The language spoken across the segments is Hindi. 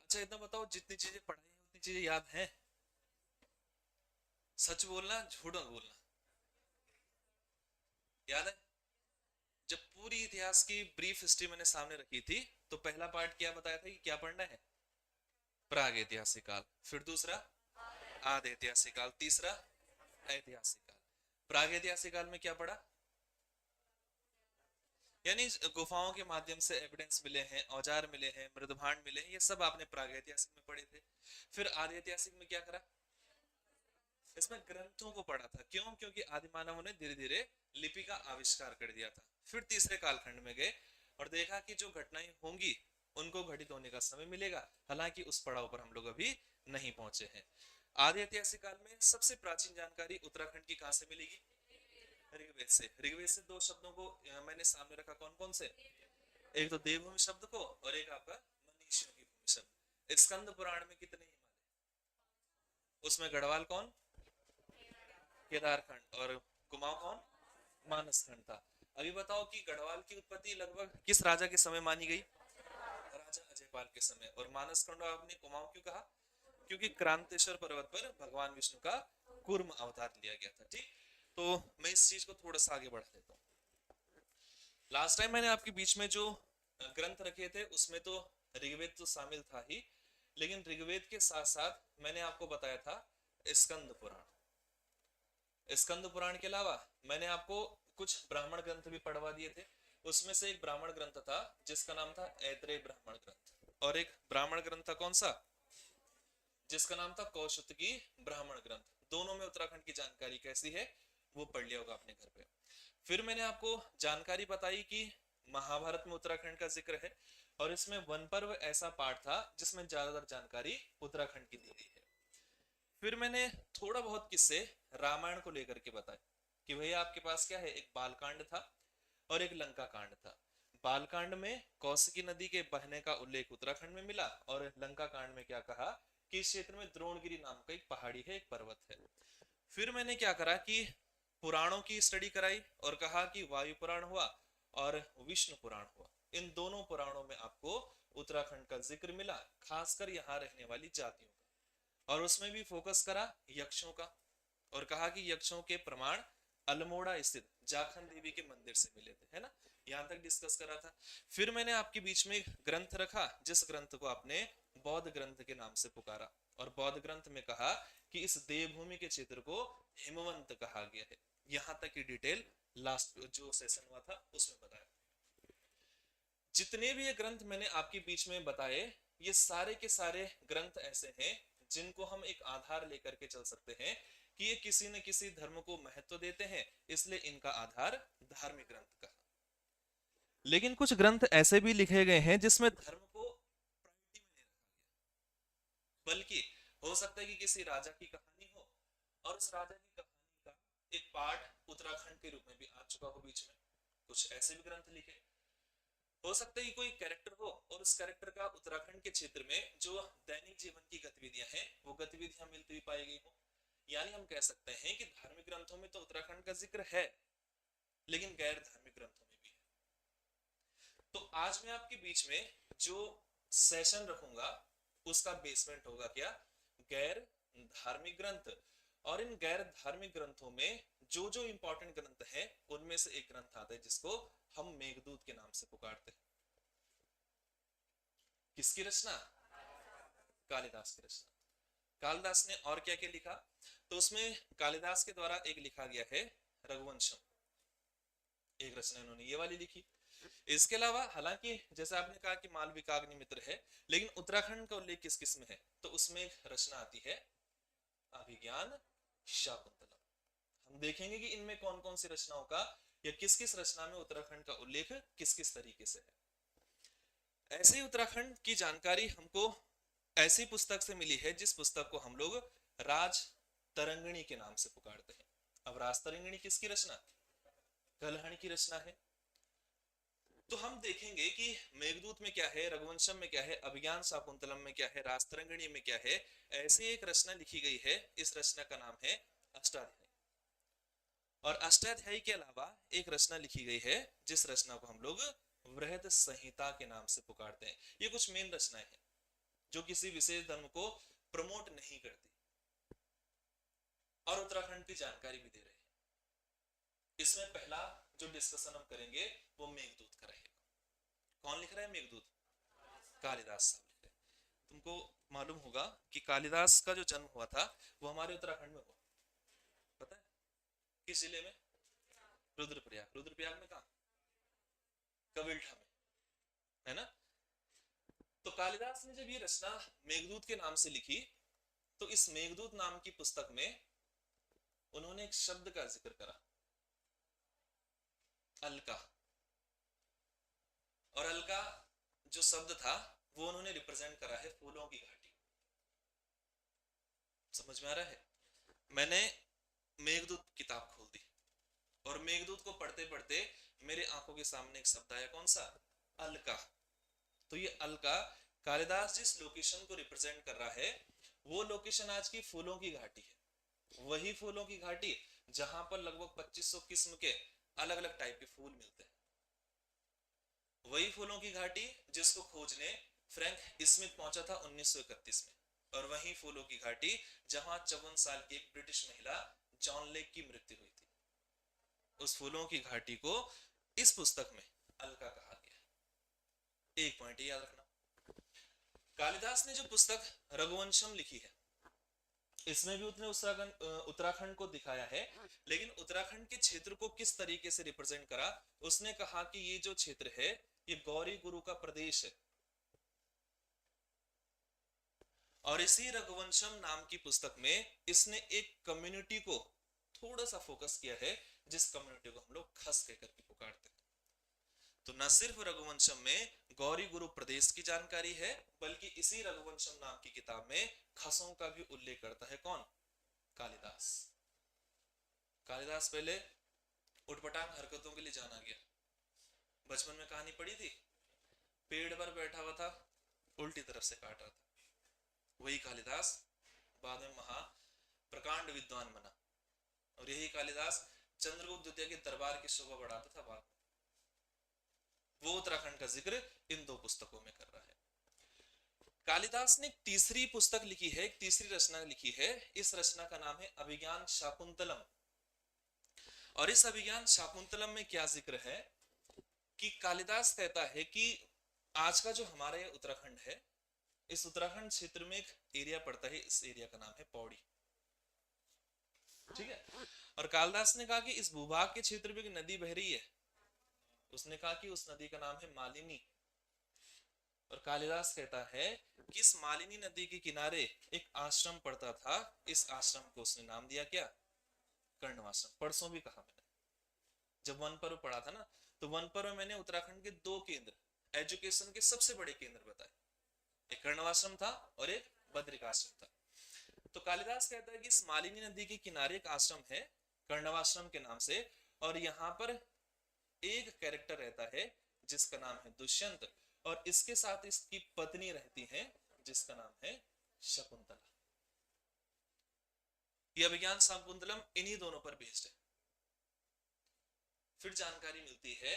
अच्छा इतना बताओ, जितनी चीजें पढ़ाई हैं उतनी चीजें याद हैं? सच बोलना, झूठ मत बोलना। याद है? जब पूरी इतिहास की ब्रीफ हिस्ट्री मैंने सामने रखी थी, तो पहला पार्ट क्या बताया था कि क्या पढ़ना है? प्राग ऐतिहासिक काल। फिर दूसरा आदि ऐतिहासिक काल। तीसरा ऐतिहासिक काल। प्राग ऐतिहासिक काल में क्या पढ़ा? यानी गुफाओं के माध्यम से एविडेंस मिले हैं, औजार मिले हैं, मृदभांड मिले हैं, ये सब आपने प्राग ऐतिहासिक में पढ़े थे। फिर आदि ऐतिहासिक में क्या करा? इसमें ग्रंथों को पढ़ा था। क्यों? क्योंकि आदि मानवों ने धीरे धीरे लिपि का आविष्कार कर दिया था। फिर तीसरे कालखंड में गए और देखा कि जो घटनाएं होंगी उनको घटित होने का समय मिलेगा, हालांकि उस पड़ाव पर हम लोग अभी नहीं पहुंचे हैं। आदि ऐतिहासिक काल में सबसे प्राचीन जानकारी उत्तराखंड की कहां से मिलेगी? ऋग्वेद से। ऋग्वेद से दो शब्दों को मैंने सामने रखा, कौन कौन से? एक तो देवभूमि शब्द को, और एक आपका मनीषियों की भूमि शब्द। स्कंद पुराण में कितने हिमालय? उसमें गढ़वाल कौन? केदारखंड। और कुमाऊं कौन? मानस खंड था। अभी बताओ कि गढ़वाल की उत्पत्ति लगभग किस राजा के समय मानी गई? राजा अजयपाल के समय। और मानस खंड आपने कुमाऊं क्यों कहा? क्योंकि क्रांतेश्वर पर्वत पर भगवान विष्णु का कूर्म अवतार लिया गया था। ठीक, तो मैं इस चीज को थोड़ा सा आगे बढ़ा देता हूँ। लास्ट टाइम मैंने आपके बीच में जो ग्रंथ रखे थे उसमें तो ऋग्वेद तो शामिल था ही, लेकिन ऋग्वेद के साथ साथ मैंने आपको बताया था स्कंद पुराण। स्कंद पुराण के अलावा मैंने आपको कुछ ब्राह्मण ग्रंथ भी पढ़वा दिए थे। उसमें से एक ब्राह्मण ग्रंथ था जिसका नाम था ऐत्रेय ब्राह्मण ग्रंथ, और एक ब्राह्मण ग्रंथ था कौन सा? जिसका नाम था कौशतकी ब्राह्मण ग्रंथ। दोनों में उत्तराखंड की जानकारी कैसी है वो पढ़ लिया होगा आपने घर पे। फिर मैंने आपको जानकारी बताई कि महाभारत में उत्तराखंड का जिक्र है, और इसमें वन पर्व ऐसा पार्ट था जिसमें ज्यादातर जानकारी उत्तराखंड की दी गई है। फिर मैंने थोड़ा बहुत किस्से रामायण को लेकर के बताए कि भैया आपके पास क्या है, एक बालकांड था और एक लंका कांड था। बालकांड में कौशिकी नदी के बहने का उल्लेख उत्तराखंड में मिला, और लंका कांड में क्या कहा कि इस क्षेत्र में द्रोणगिरी नाम का एक पहाड़ी है, एक पर्वत है। फिर मैंने क्या करा कि पुराणों की स्टडी कराई और कहा कि वायु पुराण हुआ और विष्णु पुराण हुआ। इन दोनों पुराणों में आपको उत्तराखंड का जिक्र मिला, खासकर यहाँ रहने वाली जातियों का। और उसमें भी फोकस करा यक्षों का, और कहा कि यक्षों के प्रमाण अल्मोड़ा स्थित जाखन देवी के मंदिर से मिले थे, है ना। यहां तक डिस्कस करा था। फिर मैंने आपके बीच में ग्रंथ रखा जिस ग्रंथ को आपने बौद्ध ग्रंथ के नाम से पुकारा, और बौद्ध ग्रंथ में कहा कि इस देवभूमि के क्षेत्र को हिमवंत कहा गया है। यहां तक की डिटेल लास्ट जो सेशन हुआ था उसमें बताया। जितने भी ये ग्रंथ मैंने आपके बीच में बताए, ये सारे के सारे ग्रंथ ऐसे हैं जिनको हम एक आधार लेकर के चल सकते हैं कि ये किसी न किसी धर्म को महत्व देते हैं, इसलिए इनका आधार धार्मिक ग्रंथ कहा। लेकिन कुछ ग्रंथ ऐसे भी लिखे गए हैं जिसमें धर्म को प्रायोरिटी में नहीं रखा गया, बल्कि हो सकता है कि किसी राजा की कहानी हो और उस राजा की कहानी का एक पार्ट उत्तराखंड के रूप में भी आ चुका हो बीच में। कुछ ऐसे भी ग्रंथ लिखे। हो सकता है कि कोई कैरेक्टर हो और उस कैरेक्टर का उत्तराखंड के क्षेत्र में जो दैनिक जीवन की गतिविधियां हैं वो गतिविधियां मिलती हुई पाई गई हो। यानी हम कह सकते हैं कि धार्मिक ग्रंथों में तो उत्तराखंड का जिक्र है, लेकिन गैर धार्मिक ग्रंथों में भी है। तो आज मैं आपके बीच में जो सेशन रखूंगा उसका बेसमेंट होगा क्या? गैर धार्मिक ग्रंथ। और इन गैर धार्मिक ग्रंथों में जो जो इंपॉर्टेंट ग्रंथ है उनमें से एक ग्रंथ आता है जिसको हम मेघदूत के नाम से पुकारते हैं। किसकी रचना? कालिदास की रचना। कालिदास ने और क्या क्या लिखा? तो उसमें कालिदास के द्वारा एक लिखा गया है रघुवंशम, एक रचना इन्होंने ये वाली लिखी। इसके अलावा हालांकि जैसे आपने कहा कि मालविकाग्निमित्र है, लेकिन उत्तराखंड का उल्लेख किस किस में है? तो उसमें एक रचना आती है अभिज्ञान शाकुंतलम। हम देखेंगे कि इनमें कौन कौन सी रचनाओं का या किस किस रचना में उत्तराखंड का उल्लेख किस किस तरीके से है। ऐसे ही उत्तराखंड की जानकारी हमको ऐसी पुस्तक से मिली है जिस पुस्तक को हम लोग राज तरंगिणी के नाम से पुकारते हैं। अब राज तरंगिणी किसकी रचना? कल्हण की रचना है। तो हम देखेंगे कि मेघदूत में क्या है, रघुवंशम में क्या है, अभिज्ञान शाकुंतलम में क्या है, राजतरंगिणी में क्या है। ऐसी एक रचना लिखी गई है, इस रचना का नाम है अष्टाध्यायी। और अष्टाध्यायी के अलावा एक रचना लिखी गई है जिस रचना को हम लोग वृहद संहिता के नाम से पुकारते हैं। ये कुछ मेन रचनाएं हैं। जो किसी विशेष धर्म को प्रमोट नहीं करती, और उत्तराखंड की जानकारी भी दे रहे हैं। इसमें पहला जो डिस्कशन हम करेंगे वो मेघदूत का रहेगा। कौन लिख रहा है मेघदूत? कालिदास साहब लिख रहे हैं। तुमको मालूम होगा कि कालिदास का जो जन्म हुआ था वो हमारे उत्तराखंड में हुआ, पता है किस जिले में? रुद्रप्रयाग। रुद्रप्रयाग में कहा? कविल्ठा में, है ना? तो कालिदास ने जब ये रचना मेघदूत के नाम से लिखी तो इस मेघदूत नाम की पुस्तक में उन्होंने एक शब्द का जिक्र करा, अलका। और अलका जो शब्द था वो उन्होंने रिप्रेजेंट करा है फूलों की घाटी। समझ में आ रहा है? मैंने मेघदूत किताब खोल दी और मेघदूत को पढ़ते पढ़ते मेरे आंखों के सामने एक शब्द आया, कौन सा? अलका। तो ये अलका कालिदास जिस लोकेशन को रिप्रेजेंट कर रहा है वो लोकेशन आज की फूलों की घाटी है। वही फूलों की घाटी जहां पर लगभग 2500 किस्म के अलग अलग टाइप के फूल मिलते हैं। वही फूलों की घाटी जिसको खोजने फ्रैंक स्मिथ पहुंचा था 1931 में, और वही फूलों की घाटी जहां 54 साल की एक ब्रिटिश महिला जॉन लेक की मृत्यु हुई थी। उस फूलों की घाटी को इस पुस्तक में अलका कहा गया। एक पॉइंट याद रखना, कालिदास ने जो पुस्तक रघुवंशम लिखी है इसमें भी उसने उत्तराखंड को दिखाया है, लेकिन उत्तराखंड के क्षेत्र को किस तरीके से रिप्रेजेंट करा? उसने कहा कि ये जो क्षेत्र है ये गौरी गुरु का प्रदेश है। और इसी रघुवंशम नाम की पुस्तक में इसने एक कम्युनिटी को थोड़ा सा फोकस किया है, जिस कम्युनिटी को हम लोग खस कहकर के पुकारते हैं। तो न सिर्फ रघुवंशम में गौरी गुरु प्रदेश की जानकारी है, बल्कि इसी रघुवंशम नाम की किताब में खसों का भी उल्लेख करता है। कौन? कालिदास। कालिदास पहले उठपटांग हरकतों के लिए जाना गया। बचपन में कहानी पढ़ी थी, पेड़ पर बैठा हुआ था, उल्टी तरफ से काट रहा था। वही कालिदास बाद में महा प्रकांड विद्वान बना, और यही कालिदास चंद्रगुप्त द्वितीय के दरबार की शोभा बढ़ाता था बाद में। वो उत्तराखंड का जिक्र इन दो पुस्तकों में कर रहा है। कालिदास ने एक तीसरी पुस्तक लिखी है, एक तीसरी रचना लिखी है। इस रचना का नाम है अभिज्ञान शाकुंतलम। और इस अभिज्ञान शाकुंतलम में क्या जिक्र है कि कालिदास कहता है कि आज का जो हमारा ये उत्तराखंड है, इस उत्तराखंड क्षेत्र में एक एरिया पड़ता है, इस एरिया का नाम है पौड़ी। ठीक है? और कालिदास ने कहा कि इस भूभाग के क्षेत्र में एक नदी बह रही है, उसने कहा कि उस नदी का नाम है मालिनी। और कालिदास कहता है कि इस मालिनी नदी के किनारे एक आश्रम पड़ता था, इस आश्रम को उसने नाम दिया क्या? कर्णवाश्रम। परसों भी कहा मैंने, जब वन पर्व पढ़ा था ना, तो वन पर्व में मैंने उत्तराखंड के दो केंद्र, एजुकेशन के सबसे बड़े केंद्र बताए, एक कर्णवाश्रम था और एक बद्रिकाश्रम था। तो कालिदास कहता है कि इस मालिनी नदी के किनारे एक आश्रम है कर्णवाश्रम के नाम से, और यहाँ पर एक कैरेक्टर रहता है जिसका नाम है दुष्यंत, और इसके साथ इसकी पत्नी रहती है जिसका नाम है शकुंतला। यह अभिज्ञान शाकुंतलम इन्हीं दोनों पर बेस्ड है। फिर जानकारी मिलती है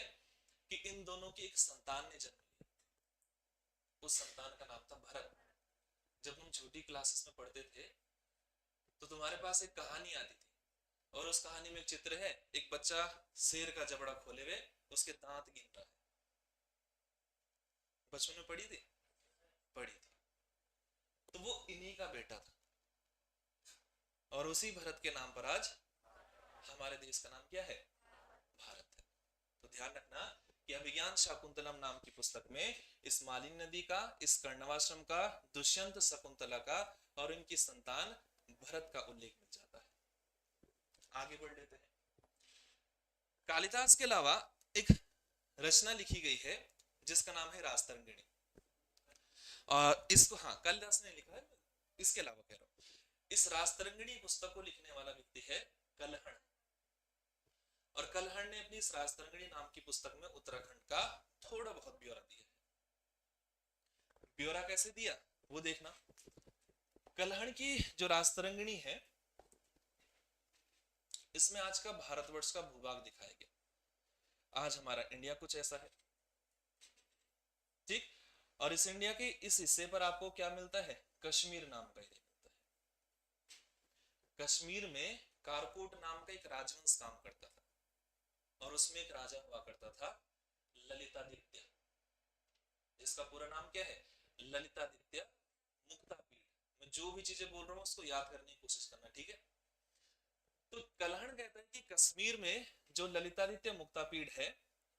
कि इन दोनों की एक संतान ने जन्म लिया। उस संतान का नाम था भरत। जब हम छोटी क्लासेस में पढ़ते थे तो तुम्हारे पास एक कहानी आती थी, और उस कहानी में एक चित्र है, एक बच्चा शेर का जबड़ा खोले हुए उसके दांत गिन रहा है। बचपन में पढ़ी थी? पढ़ी थी। तो वो इन्हीं का बेटा था, और उसी भरत के नाम पर आज हमारे देश का नाम क्या है? भारत है। तो ध्यान रखना कि अभिज्ञान शाकुंतलम नाम की पुस्तक में इस मालिनी नदी का, इस कर्णवाश्रम का, दुष्यंत, शकुंतला का और इनकी संतान भरत का उल्लेख मिल जाता है। आगे बढ़ लेते हैं। कालिदास के अलावा एक रचना लिखी गई है जिसका नाम है राजतरंगिणी, और इसको कालिदास ने लिखा है, इसके अलावा कह रहा हूं, इस राजतरंगिणी पुस्तक को लिखने वाला व्यक्ति है कलहण। और कलहण ने अपनी इस राजतरंगिणी नाम की पुस्तक में उत्तराखंड का थोड़ा बहुत ब्यौरा दिया है। ब्यौरा कैसे दिया वो देखना। कलहण की जो राजतरंगिणी है इसमें आज का भारतवर्ष का भूभाग दिखाया गया। आज हमारा इंडिया कुछ ऐसा है, ठीक? और इस इंडिया के इस हिस्से पर आपको क्या मिलता है, कश्मीर नाम का एरिया मिलता है। कश्मीर में कारकोट नाम का एक राजवंश काम करता था और उसमें एक राजा हुआ करता था ललितादित्य, जिसका पूरा नाम क्या है, ललितादित्य मुक्तापीड। मैं जो भी चीजें बोल रहा हूँ उसको याद करने की कोशिश करना, ठीक है। तो कलहण कहता है कि कश्मीर में जो ललितादित्य मुक्तापीड है,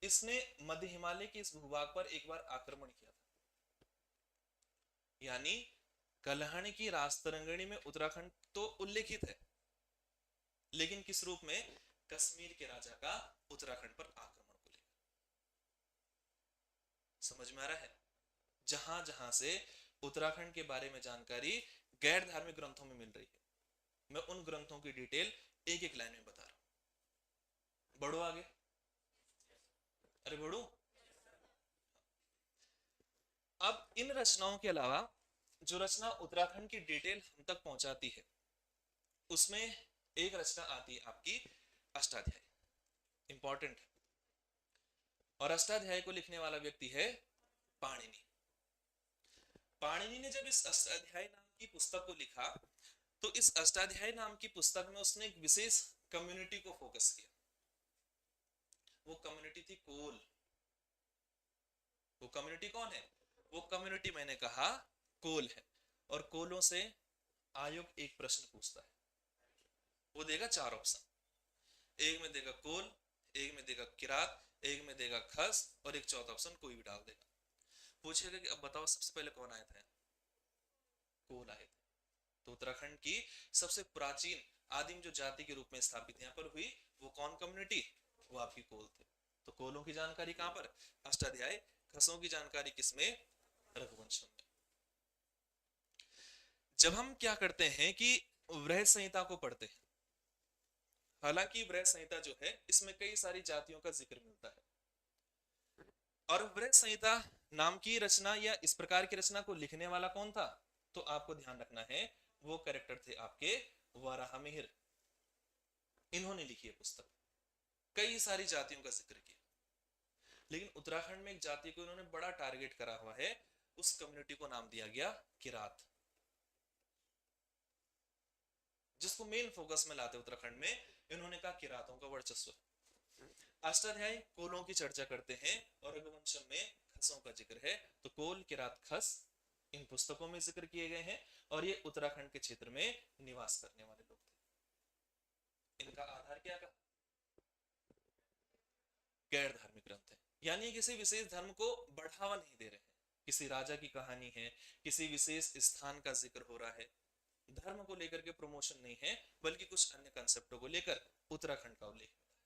इसने मध्य हिमालय के इस भूभाग पर एक बार आक्रमण किया था। यानी कलहण की राजतरंगिणी में उत्तराखंड तो उल्लेखित है, लेकिन किस रूप में, कश्मीर के राजा का उत्तराखंड पर आक्रमण को लेकर। समझ में आ रहा है, जहां जहां से उत्तराखंड के बारे में जानकारी गैर धार्मिक ग्रंथों में मिल रही है, मैं उन ग्रंथों की डिटेल एक एक लाइन में बता रहा हूं। बढ़ो आगे, अरे बढ़ो। अब इन रचनाओं के अलावा जो रचना उत्तराखंड की डिटेल हम तक पहुंचाती है, उसमें एक रचना आती है आपकी अष्टाध्याय, इंपॉर्टेंट है। और अष्टाध्याय को लिखने वाला व्यक्ति है पाणिनि। पाणिनि ने जब इस अष्टाध्याय नाम की पुस्तक को लिखा, तो इस अष्टाध्याय नाम की पुस्तक में उसने एक विशेष कम्युनिटी को फोकस किया। वो कम्युनिटी थी कोल। वो कम्युनिटी कौन है, वो कम्युनिटी मैंने कहा कोल है। और कोलों से आयोग एक प्रश्न पूछता है, वो देगा 4 ऑप्शन, एक में देगा कोल, एक में देगा किरात, एक में देगा खस, और एक चौथा ऑप्शन कोई भी डाल देगा। पूछेगा कि अब बताओ सबसे पहले कौन आए थे, कोल आए थे। तो उत्तराखंड की सबसे प्राचीन आदिम जो जाति के रूप में स्थापित यहाँ पर हुई, वो कौन कम्युनिटी, वो आपकी कोल थे। तो कोलों की जानकारी कहां पर, अष्टाध्याय। खसों की जानकारी किसमें, रघुवंशम में। जब हम क्या करते हैं कि वृहद संहिता को पढ़ते हैं, हालांकि वृहद संहिता जो है इसमें कई सारी जातियों का जिक्र मिलता है, और वृहद संहिता नाम की रचना या इस प्रकार की रचना को लिखने वाला कौन था, तो आपको ध्यान रखना है वो कैरेक्टर थे आपके वराहमिहिर। इन्होंने लिखी है पुस्तक, कई सारी जातियों का जिक्र किया, लेकिन उत्तराखंड में एक जाति को इन्होंने बड़ा टारगेट करा हुआ है, उस कम्युनिटी को नाम दिया गया किरात, जिसको मेन फोकस में लाते उत्तराखंड में। इन्होंने कहा किरातों का वर्चस्व। अष्टाध्यायी कोलों की चर्चा करते हैं और रघुवंशम में खसों का जिक्र है। तो कोल, किरात, खस इन पुस्तकों में जिक्र किए गए हैं, और ये उत्तराखंड के क्षेत्र में निवास करने वाले लोग थे। इनका आधार क्या कहा, गैर धार्मिक ग्रंथ है, यानी किसी विशेष धर्म को बढ़ावा नहीं दे रहे हैं। किसी राजा की कहानी है, किसी विशेष स्थान का जिक्र हो रहा है, धर्म को लेकर के प्रमोशन नहीं है, बल्कि कुछ अन्य कंसेप्टों को लेकर उत्तराखंड का उल्लेख होता है।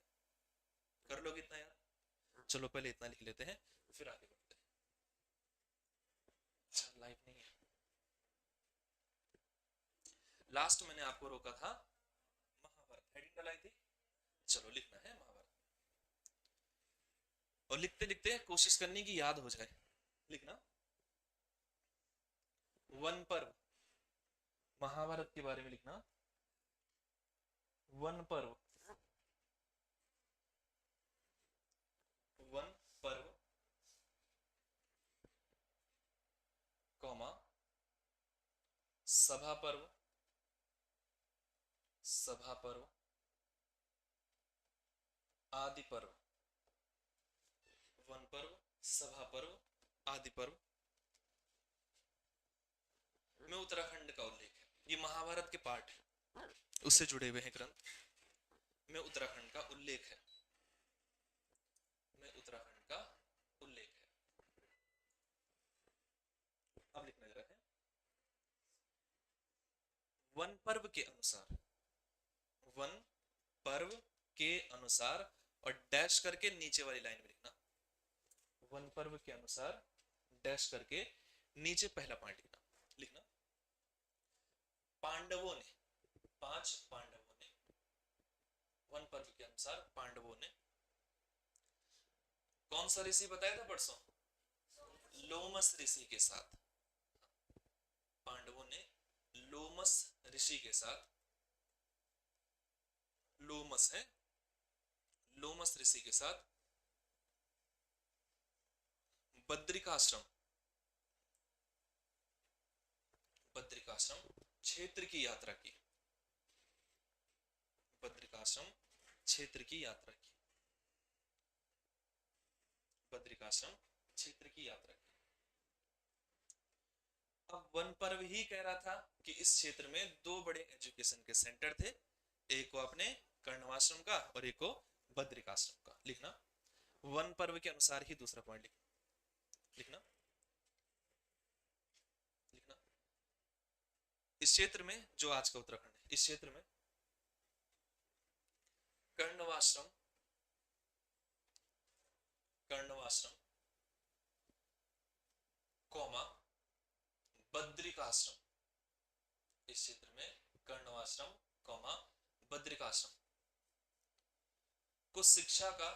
कर लोगे इतना यार, चलो पहले इतना लिख लेते हैं फिर आगे बढ़ते हैं। अच्छा लाइव नहीं है, लास्ट मैंने आपको रोका था महाभारत, हेडिंग डलाई थी, चलो लिखना है महाभारत। और लिखते लिखते कोशिश करनी की याद हो जाए। लिखना, वन पर्व, महाभारत के बारे में लिखना, वन पर्व, वन पर्व, कॉमा सभा पर्व, सभा पर्व, आदि पर्व, वन पर्व, सभा पर्व, आदि पर्व में उत्तराखंड का उल्लेख है। ये महाभारत के पाठ है, उससे जुड़े हुए हैं ग्रंथ में उत्तराखंड का उल्लेख है, में उत्तराखंड का उल्लेख है। अब लिखना जरा है, वन पर्व के अनुसार, वन पर्व के अनुसार, और डैश करके नीचे वाली लाइन में लिखना, वन पर्व के अनुसार डैश करके नीचे पहला पॉइंट लिखना। लिखना, पांडवों ने, 5 पांडवों ने, वन पर्व के अनुसार पांडवों ने, कौन सा ऋषि बताया था परसों, लोमस ऋषि के साथ। पांडवों ने लोमस ऋषि के साथ, लोमस है, लोमस ऋषि के साथ बद्रिकाश्रम, बद्रिकाश्रम क्षेत्र की यात्रा की, बद्रिकाश्रम क्षेत्र की यात्रा की, बद्रिकाश्रम क्षेत्र की यात्रा की। अब वन पर्व ही कह रहा था कि इस क्षेत्र में दो बड़े एजुकेशन के सेंटर थे, एक को अपने कर्णवाश्रम का और एक को बद्रिकाश्रम का। लिखना वन पर्व के अनुसार ही दूसरा पॉइंट लिखना लिखना इस क्षेत्र में, जो आज का उत्तराखंड है, इस क्षेत्र में कर्णवाश्रम, कर्णवाश्रम कौमा बद्रिकाश्रम, इस क्षेत्र में कर्णवाश्रम कौमा बद्रिकाश्रम को शिक्षा का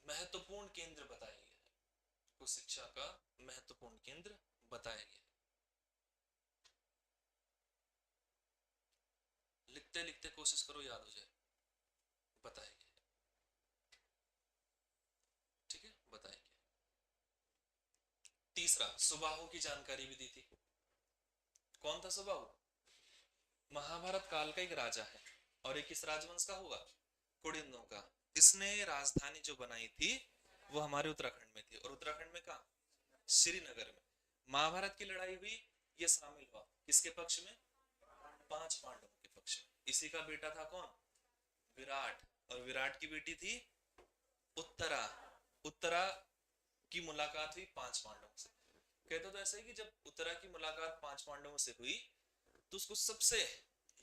महत्वपूर्ण केंद्र बताया गया है, को शिक्षा का महत्वपूर्ण केंद्र बताया गया है। लिखते लिखते कोशिश करो याद हो जाए, बताया गया है, ठीक है, बताया गया। तीसरा, सुबाहु की जानकारी भी दी थी। कौन था सुबाहु? महाभारत काल का एक राजा है और एक किस राजवंश का होगा? कुडिनों का। इसने राजधानी जो बनाई थी वो हमारे उत्तराखंड में थी, और उत्तराखंड में कहा? श्रीनगर में। महाभारत की लड़ाई हुई, ये शामिल हुआ किसके पक्ष में? 5 पांडवों के पक्ष में। इसी का बेटा था कौन? विराट, और विराट की बेटी थी उत्तरा। उत्तरा की मुलाकात हुई 5 पांडवों से। कहते तो ऐसा है कि जब उत्तरा की मुलाकात 5 पांडवों से हुई तो उसको सबसे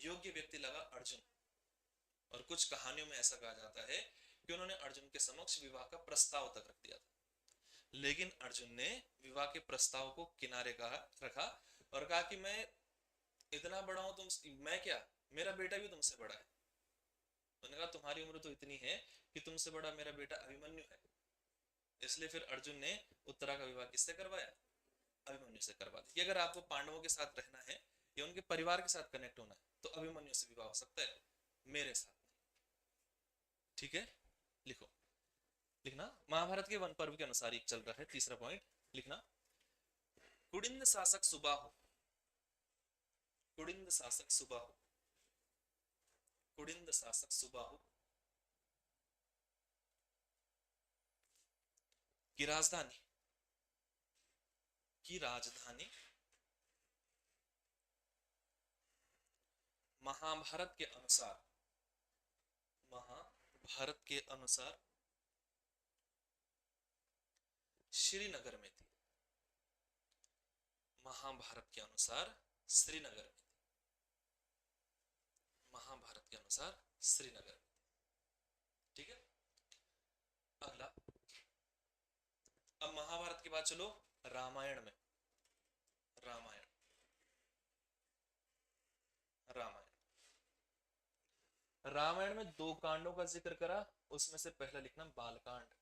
योग्य व्यक्ति लगा अर्जुन, और कुछ कहानियों में ऐसा कहा जाता है कि उन्होंने अर्जुन के समक्ष विवाह का प्रस्ताव तक रख दिया था, लेकिन अर्जुन ने विवाह के प्रस्ताव को किनारे रखा और कहा कि मैं इतना बड़ा हूं, तुम, मैं क्या, मेरा बेटा भी तुमसे बड़ा है। उन्होंने कहा तुम्हारी उम्र तो इतनी है कि तुमसे बड़ा मेरा बेटा अभिमन्यु है। इसलिए फिर अर्जुन ने उत्तरा का विवाह किससे करवाया? अभिमन्यु से करवा दिया। कि अगर आपको पांडवों के साथ रहना है या उनके परिवार के साथ कनेक्ट होना है तो अभिमन्यु से विवाह हो सकता है, मेरे साथ नहीं। ठीक है, लिखो, लिखना महाभारत के वन पर्व के अनुसार एक चल रहा है। तीसरा पॉइंट लिखना, कुडिन शासक सुबाहु, कुडिन शासक सुबाहु, कुडिन शासक सुबाहु की राजधानी, की राजधानी महाभारत के अनुसार, महाभारत के अनुसार श्रीनगर में थी। महाभारत के अनुसार श्रीनगर में थी। महाभारत के अनुसार श्रीनगर में थी। ठीक है, अगला, अब महाभारत के बाद चलो रामायण में। रामायण, रामायण, रामायण में 2 कांडों का जिक्र करा, उसमें से पहला लिखना बालकांड।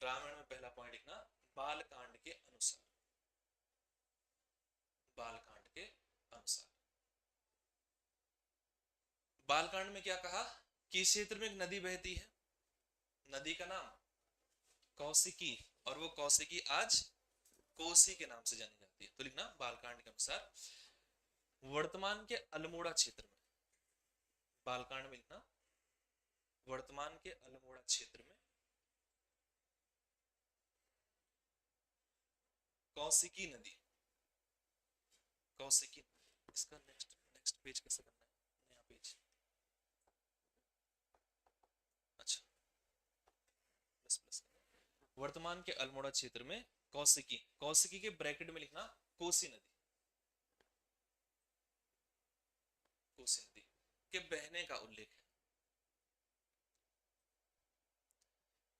रामायण में पहला पॉइंट लिखना बालकांड के अनुसार, बालकांड के अनुसार। बालकांड में क्या कहा कि इस क्षेत्र में एक नदी बहती है, नदी का नाम कौशिकी, और वो कौशिकी आज कोसी के नाम से जानी जाती है। तो लिखना बालकांड के अनुसार वर्तमान के अल्मोड़ा क्षेत्र में, बालकांड में लिखना वर्तमान के अल्मोड़ा क्षेत्र में कौशिकी नदी, कौशिकी। इसका नेक्स्ट नेक्स्ट पेज कैसे करना है? नया पेज, अच्छा, प्लस प्लस। वर्तमान के अल्मोड़ा क्षेत्र में कौशिकी, कौशिकी के ब्रैकेट में लिखना कोसी नदी, कोसी नदी के बहने का उल्लेख है,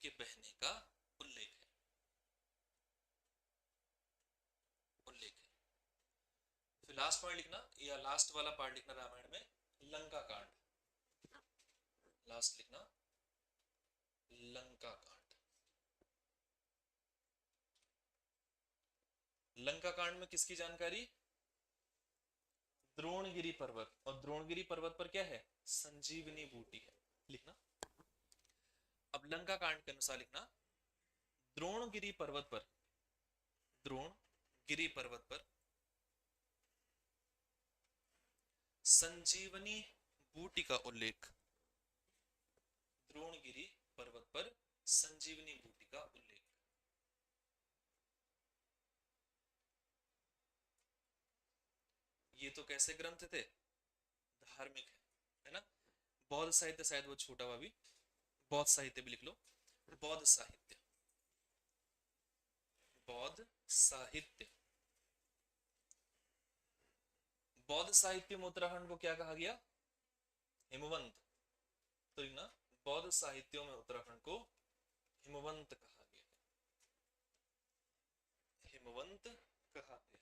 के बहने का उल्लेख है, उल्लेख है। फिर लास्ट पॉइंट लिखना, या लास्ट वाला पार्ट लिखना रामायण में लंका कांड, लास्ट लिखना लंका कांड। लंका कांड में किसकी जानकारी? द्रोणगिरी पर्वत, और द्रोणगिरी पर्वत पर क्या है? संजीवनी बूटी है। लिखना अब लंका कांड के अनुसार लिखना, द्रोणगिरी पर्वत पर, द्रोणगिरी पर्वत पर संजीवनी बूटी का उल्लेख, द्रोणगिरी पर्वत पर संजीवनी बूटी का उल्लेख। ये तो कैसे ग्रंथ थे, धार्मिक है ना। बौद्ध साहित्य, शायद वो छोटा हुआ भी, बौद्ध साहित्य भी लिख लो, बौद्ध साहित्य, बौद्ध साहित्य। बौद्ध साहित्य में उत्तराखंड को क्या कहा गया, हिमवंत। तो ना बौद्ध साहित्यों में उत्तराखंड को हिमवंत कहा गया, हिमवंत कहा गया।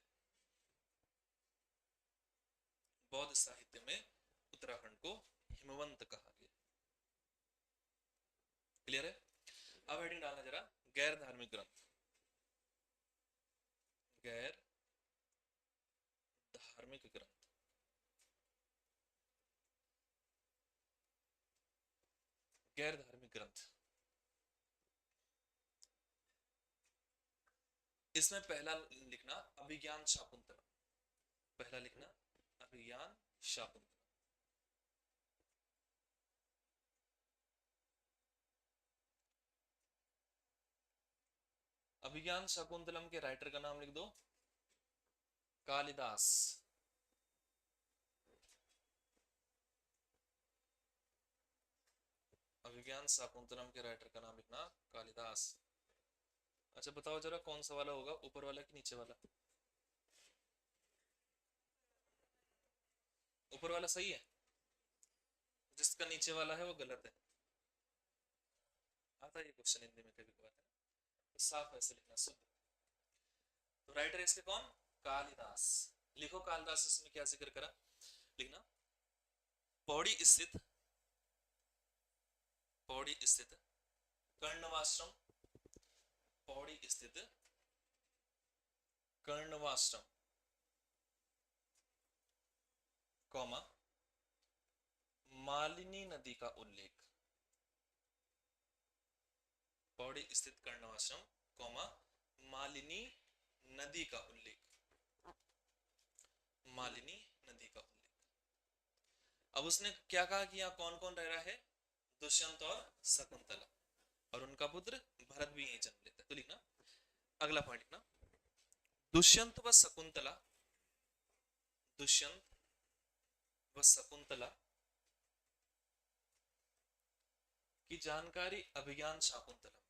बौद्ध साहित्य में उत्तराखंड को हिमवंत कहा गया। क्लियर है। अब हेडिंग डालना जरा, गैर धार्मिक ग्रंथ, गैर धार्मिक ग्रंथ। गैर धार्मिक ग्रंथ, इसमें पहला लिखना अभिज्ञान शाकुंतलम, पहला लिखना अभिज्ञान शाकुंतलम। अभिज्ञान शाकुंतलम के राइटर का नाम लिख दो, कालिदास। अभिज्ञान शाकुंतलम के राइटर का नाम लिखना कालिदास। अच्छा बताओ जरा, कौन सा वाला होगा, ऊपर वाला कि नीचे वाला? ऊपर वाला सही है, जिसका नीचे वाला है वो गलत है। आता है क्वेश्चन हिंदी में कभी कभार, तो साफ ऐसे लिखना, शुद्ध। तो राइटर इसके कौन, कालिदास। लिखो कालिदास इसमें क्या जिक्र करा, लिखना पौड़ी स्थित, पौड़ी स्थित कर्णवाश्रम, पौड़ी स्थित कर्णवाश्रम, कौमा मालिनी नदी का उल्लेख, पौड़ी स्थित कर्णवाश्रम, कौमा मालिनी नदी का उल्लेख, मालिनी नदी का उल्लेख। अब उसने क्या कहा कि यहाँ कौन कौन रह रहा है, दुष्यंत और शकुंतला, और उनका पुत्र भरत भी यहीं जन्म लेता है। तो लिखना अगला पॉइंट लिखना, दुष्यंत व शकुंतला, दुष्यंत व शकुंतला की जानकारी अभिज्ञान शाकुंतलम में,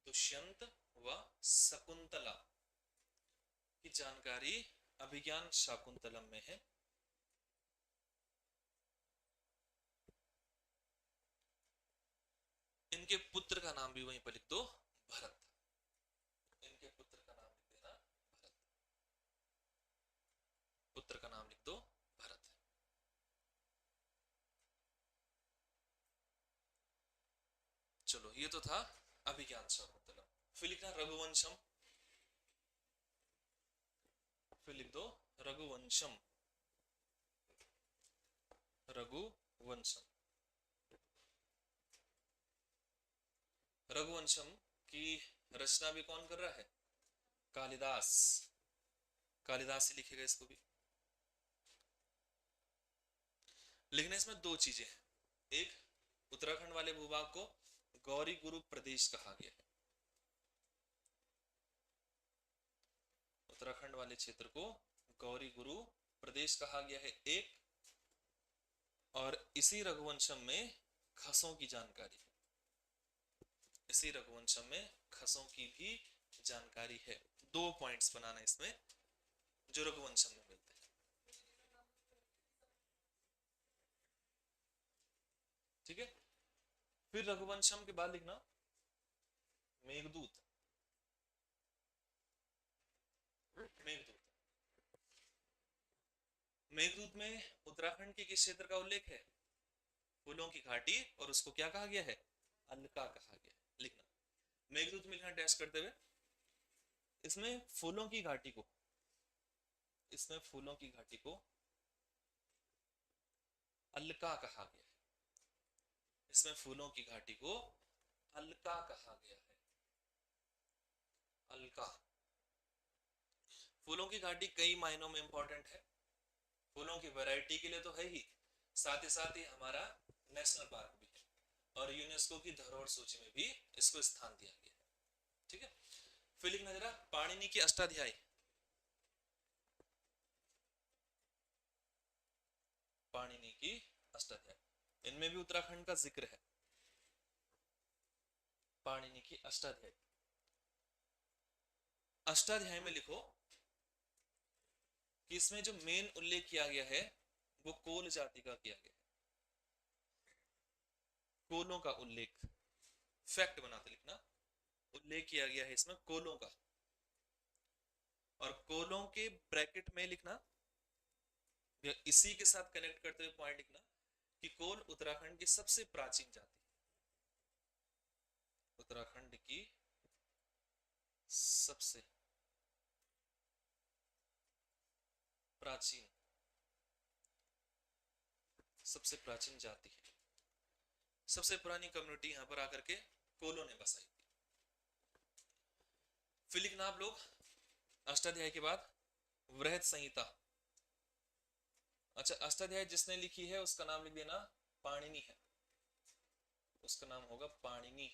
दुष्यंत व शकुंतला की जानकारी अभिज्ञान शाकुंतलम में है। इनके पुत्र का नाम भी वहीं पर लिख दो, भरत। इनके पुत्र का नाम लिख देना भरत, पुत्र का नाम लिख दो भरत। चलो ये तो था अभिज्ञान शाकुंतलम। फिर लिखना रघुवंशम, फिर लिख दो रघुवंशम, रघुवंशम। रघुवंशम की रचना भी कौन कर रहा है, कालिदास। कालिदास ही लिखेगा इसको भी। लिखने इसमें दो चीजें हैं, एक उत्तराखंड वाले भूभाग को गौरी गुरु प्रदेश कहा गया है, उत्तराखंड वाले क्षेत्र को गौरी गुरु प्रदेश कहा गया है एक, और इसी रघुवंशम में खसों की जानकारी, इसी रघुवंशम में खसों की भी जानकारी है। दो पॉइंट्स बनाना इसमें जो रघुवंशम में मिलते हैं, ठीक है। फिर रघुवंशम के बाद लिखना मेघदूत, मेघदूत। मेघदूत में उत्तराखंड के किस क्षेत्र का उल्लेख है, फूलों की घाटी, और उसको क्या कहा गया है, अलका कहा गया। लिखना मेघदूत में लिखना डैश करते हुए, इसमें फूलों की घाटी को, इसमें फूलों की घाटी को अलका कहा गया है, इसमें फूलों की घाटी को अलका कहा गया है। अलका। फूलों की घाटी कई मायनों में इंपॉर्टेंट है। फूलों की वैरायटी के लिए तो है ही, साथ ही हमारा नेशनल पार्क भी है, और यूनेस्को की धरोहर सूची में भी इसको स्थान दिया गया है। ठीक है, फिर लिखना जरा पाणिनि की अष्टाध्यायी। पाणिनि की अष्टाध्यायी, इनमें भी उत्तराखंड का जिक्र है। पाणिनि की अष्टाध्यायी, अष्टाध्यायी में लिखो कि इसमें जो मेन उल्लेख किया गया है वो कोल जाति का किया गया है। कोलों का उल्लेख, फैक्ट बनाते लिखना, उल्लेख किया गया है इसमें कोलों का, और कोलों के ब्रैकेट में लिखना या इसी के साथ कनेक्ट करते हुए पॉइंट लिखना कि कोल उत्तराखंड की सबसे प्राचीन जाति, उत्तराखंड की सबसे प्राचीन, सबसे प्राचीन जाति है। सबसे पुरानी कम्युनिटी यहां पर आकर के कोलों ने बसाई थी। फिर लिखना आप लोग अष्टाध्यायी के बाद वृहत संहिता। अच्छा, अष्टाध्यायी जिसने लिखी है उसका नाम लिख देना पाणिनि है, उसका नाम होगा पाणिनि।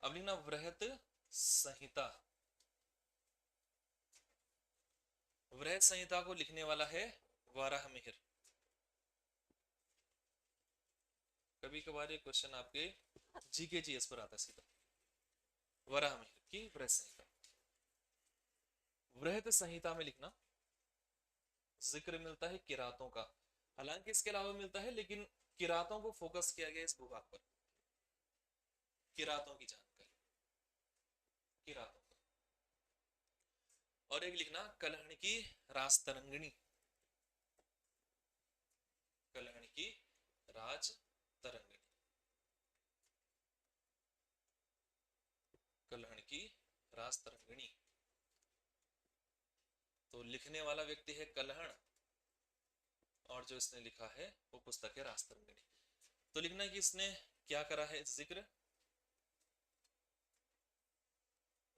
अब लिखना वृहत संहिता। वृहत संहिता को लिखने वाला है वाराहमिहिर। कभी कभार ये क्वेश्चन आपके जीके जीएस पर आता है सीधा। वराहमिहिर की वृहत संहिता। वृहत संहिता में लिखना जिक्र मिलता है किरातों का, हालांकि इसके अलावा मिलता है, लेकिन किरातों को फोकस किया गया इस भूभाग पर, किरातों की जानकारी, किरातों। और एक लिखना कलहण की राजतरंगिणी, कलहण की राजतरंगिणी, कलहण की राजतरंगिणी। तो लिखने वाला व्यक्ति है कलहण, और जो इसने लिखा है वो पुस्तक है राजतरंगिणी। तो लिखना कि इसने क्या करा है जिक्र,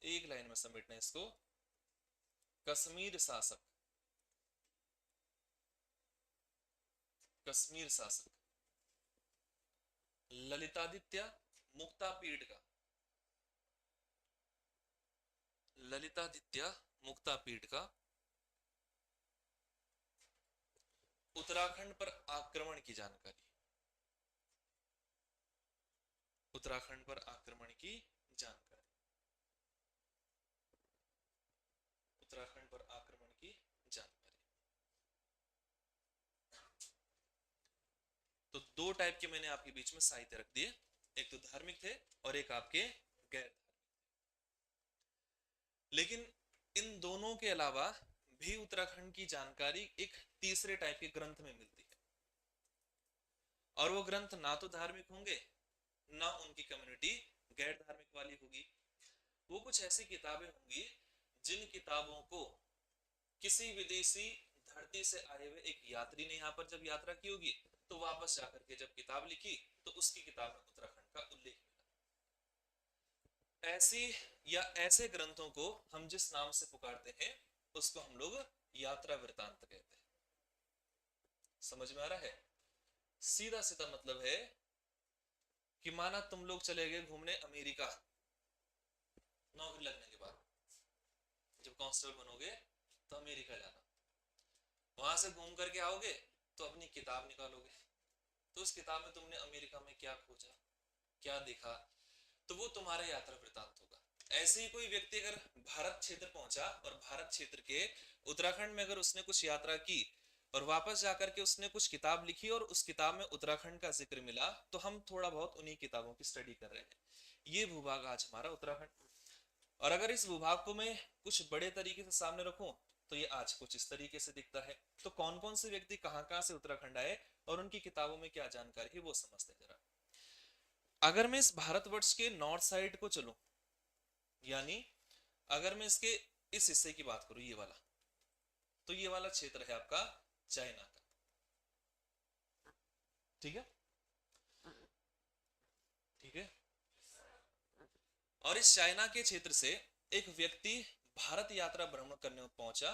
एक लाइन में समेटना इसको। कश्मीर शासक, कश्मीर शासक ललितादित्य मुक्तापीड का, ललितादित्य मुक्तापीड का उत्तराखंड पर आक्रमण की जानकारी, उत्तराखंड पर आक्रमण की जानकारी, उत्तराखंड पर आक्रमण की जानकारी। तो दो टाइप के मैंने आपके बीच में साहित्य रख दिए, एक तो धार्मिक थे और एक आपके गैर धार्मिक। लेकिन इन दोनों के अलावा भी उत्तराखंड की जानकारी एक तीसरे टाइप के ग्रंथ में मिलती है, और वो ग्रंथ ना तो धार्मिक होंगे ना उनकी कम्युनिटी गैर धार्मिक वाली होगी। वो कुछ ऐसी किताबें होंगी जिन किताबों को किसी विदेशी धरती से आए हुए एक यात्री ने यहाँ पर जब यात्रा की होगी तो वापस जाकर के जब किताब लिखी तो उसकी किताब में उत्तराखंड का उल्लेख मिला। ऐसी या ऐसे ग्रंथों को हम जिस नाम से पुकारते हैं उसको हम लोग यात्रा वृतांत कहते हैं। समझ में आ रहा है? सीधा सीधा मतलब है कि माना तुम लोग चले गए घूमने अमेरिका, नौकरी लगने के बाद जब कांस्टेबल बनोगे तो अमेरिका जाना, वहां से घूम करके आओगे तो अपनी किताब निकालोगे, तो उस किताब में तुमने अमेरिका में क्या खोजा, क्या देखा, तो वो तुम्हारा यात्रा वृतांत होगा। ऐसे ही कोई व्यक्ति अगर भारत क्षेत्र पहुंचा और भारत क्षेत्र के उत्तराखंड में अगर उसने कुछ यात्रा की और वापस जाकर के उसने कुछ किताब लिखी और उस किताब में उत्तराखंड का जिक्र मिला, तो हम थोड़ा बहुत उन्हीं किताबों की स्टडी कर रहे हैं। ये भूभाग आज हमारा उत्तराखंड। और अगर इस भूभाग को मैं कुछ बड़े तरीके से सामने रखूं तो ये आज कुछ इस तरीके से दिखता है। तो कौन कौन से व्यक्ति कहां कहां से उत्तराखंड आए और उनकी किताबों में क्या जानकारी है वो समझते जरा। अगर मैं इस भारतवर्ष के नॉर्थ साइड को चलूं, यानी अगर मैं इसके इस हिस्से की बात करूं, ये वाला, तो ये वाला क्षेत्र है आपका चाइना का। ठीक है, और इस चाइना के क्षेत्र से एक व्यक्ति भारत यात्रा भ्रमण करने पहुंचा।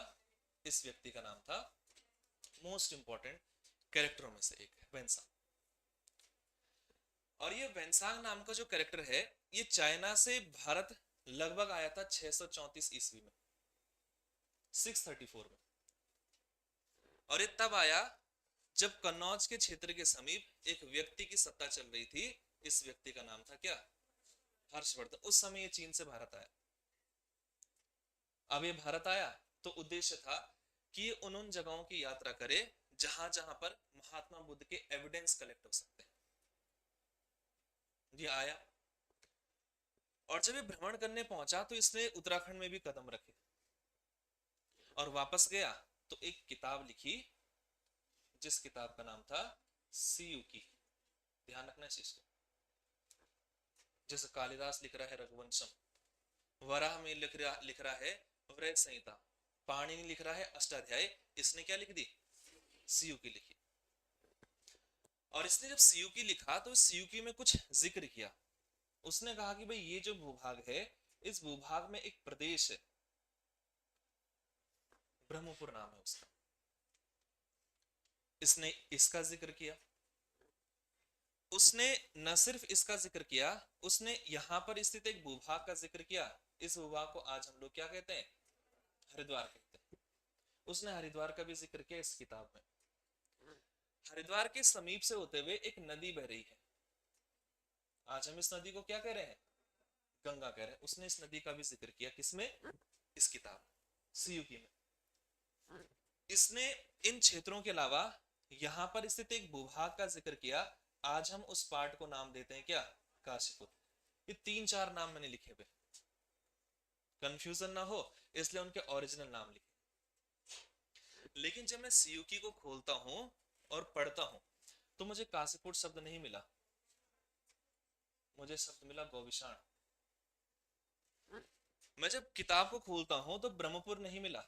इस व्यक्ति का नाम था, मोस्ट इंपॉर्टेंट कैरेक्टरों में से एक है, वेंसांग। और ये वेंसांग नाम का जो कैरेक्टर है, ये चाइना से भारत लगभग आया था 634 ईस्वी में, 634 में। और ये तब आया जब कन्नौज के क्षेत्र के समीप एक व्यक्ति की सत्ता चल रही थी। इस व्यक्ति का नाम था क्या? हर्षवर्धन। उस समय ये चीन से भारत आया। अब ये भारत आया तो उद्देश्य था कि ये उन जगहों की यात्रा करे जहां जहां पर महात्मा बुद्ध के एविडेंस कलेक्ट हो सकते हैं। ये आया और जब ये भ्रमण करने पहुंचा तो इसने उत्तराखंड में भी कदम रखे और वापस गया तो एक किताब लिखी, जिस किताब का नाम था सीयूकी। ध्यान रखना इस चीज को। जैसे कालिदास लिख रहा है रघुवंशम, वराह में लिख रहा है वृहत संहिता, पाणिनि लिख रहा है अष्टाध्याय, इसने क्या लिख दी? सीयूकी लिखी। और इसने जब सीयूकी लिखा तो सीयूकी में कुछ जिक्र किया। उसने कहा कि भाई ये जो भूभाग है, इस भूभाग में एक प्रदेश है, ब्रह्मपुर नाम है उसका। इसने इसका जिक्र किया। उसने न सिर्फ इसका जिक्र किया, उसने यहां पर स्थित एक भूभाग का जिक्र किया। इस भूभाग को आज हम लोग क्या कहते हैं? हरिद्वार कहते हैं। उसने हरिद्वार का भी जिक्र किया इस किताब में। हरिद्वार के समीप से होते हुए एक नदी बह रही है। आज हम इस नदी को क्या कह रहे हैं? गंगा कह रहे हैं। उसने इस नदी का भी जिक्र किया। किसमें? इस किताब सीयूकी में। इसने इन क्षेत्रों के अलावा यहां पर स्थित एक भूभाग का जिक्र किया। आज हम उस पार्ट को नाम देते हैं क्या? काशीपुर। ये 3-4 नाम मैंने लिखे हुए, कंफ्यूजन ना हो इसलिए उनके ओरिजिनल नाम लिखे। लेकिन जब मैं सीयूकी को खोलता हूं और पढ़ता हूं तो मुझे काशीपुर शब्द नहीं मिला, मुझे शब्द मिला गोविशाण। मैं जब किताब को खोलता हूं तो ब्रह्मपुर नहीं मिला,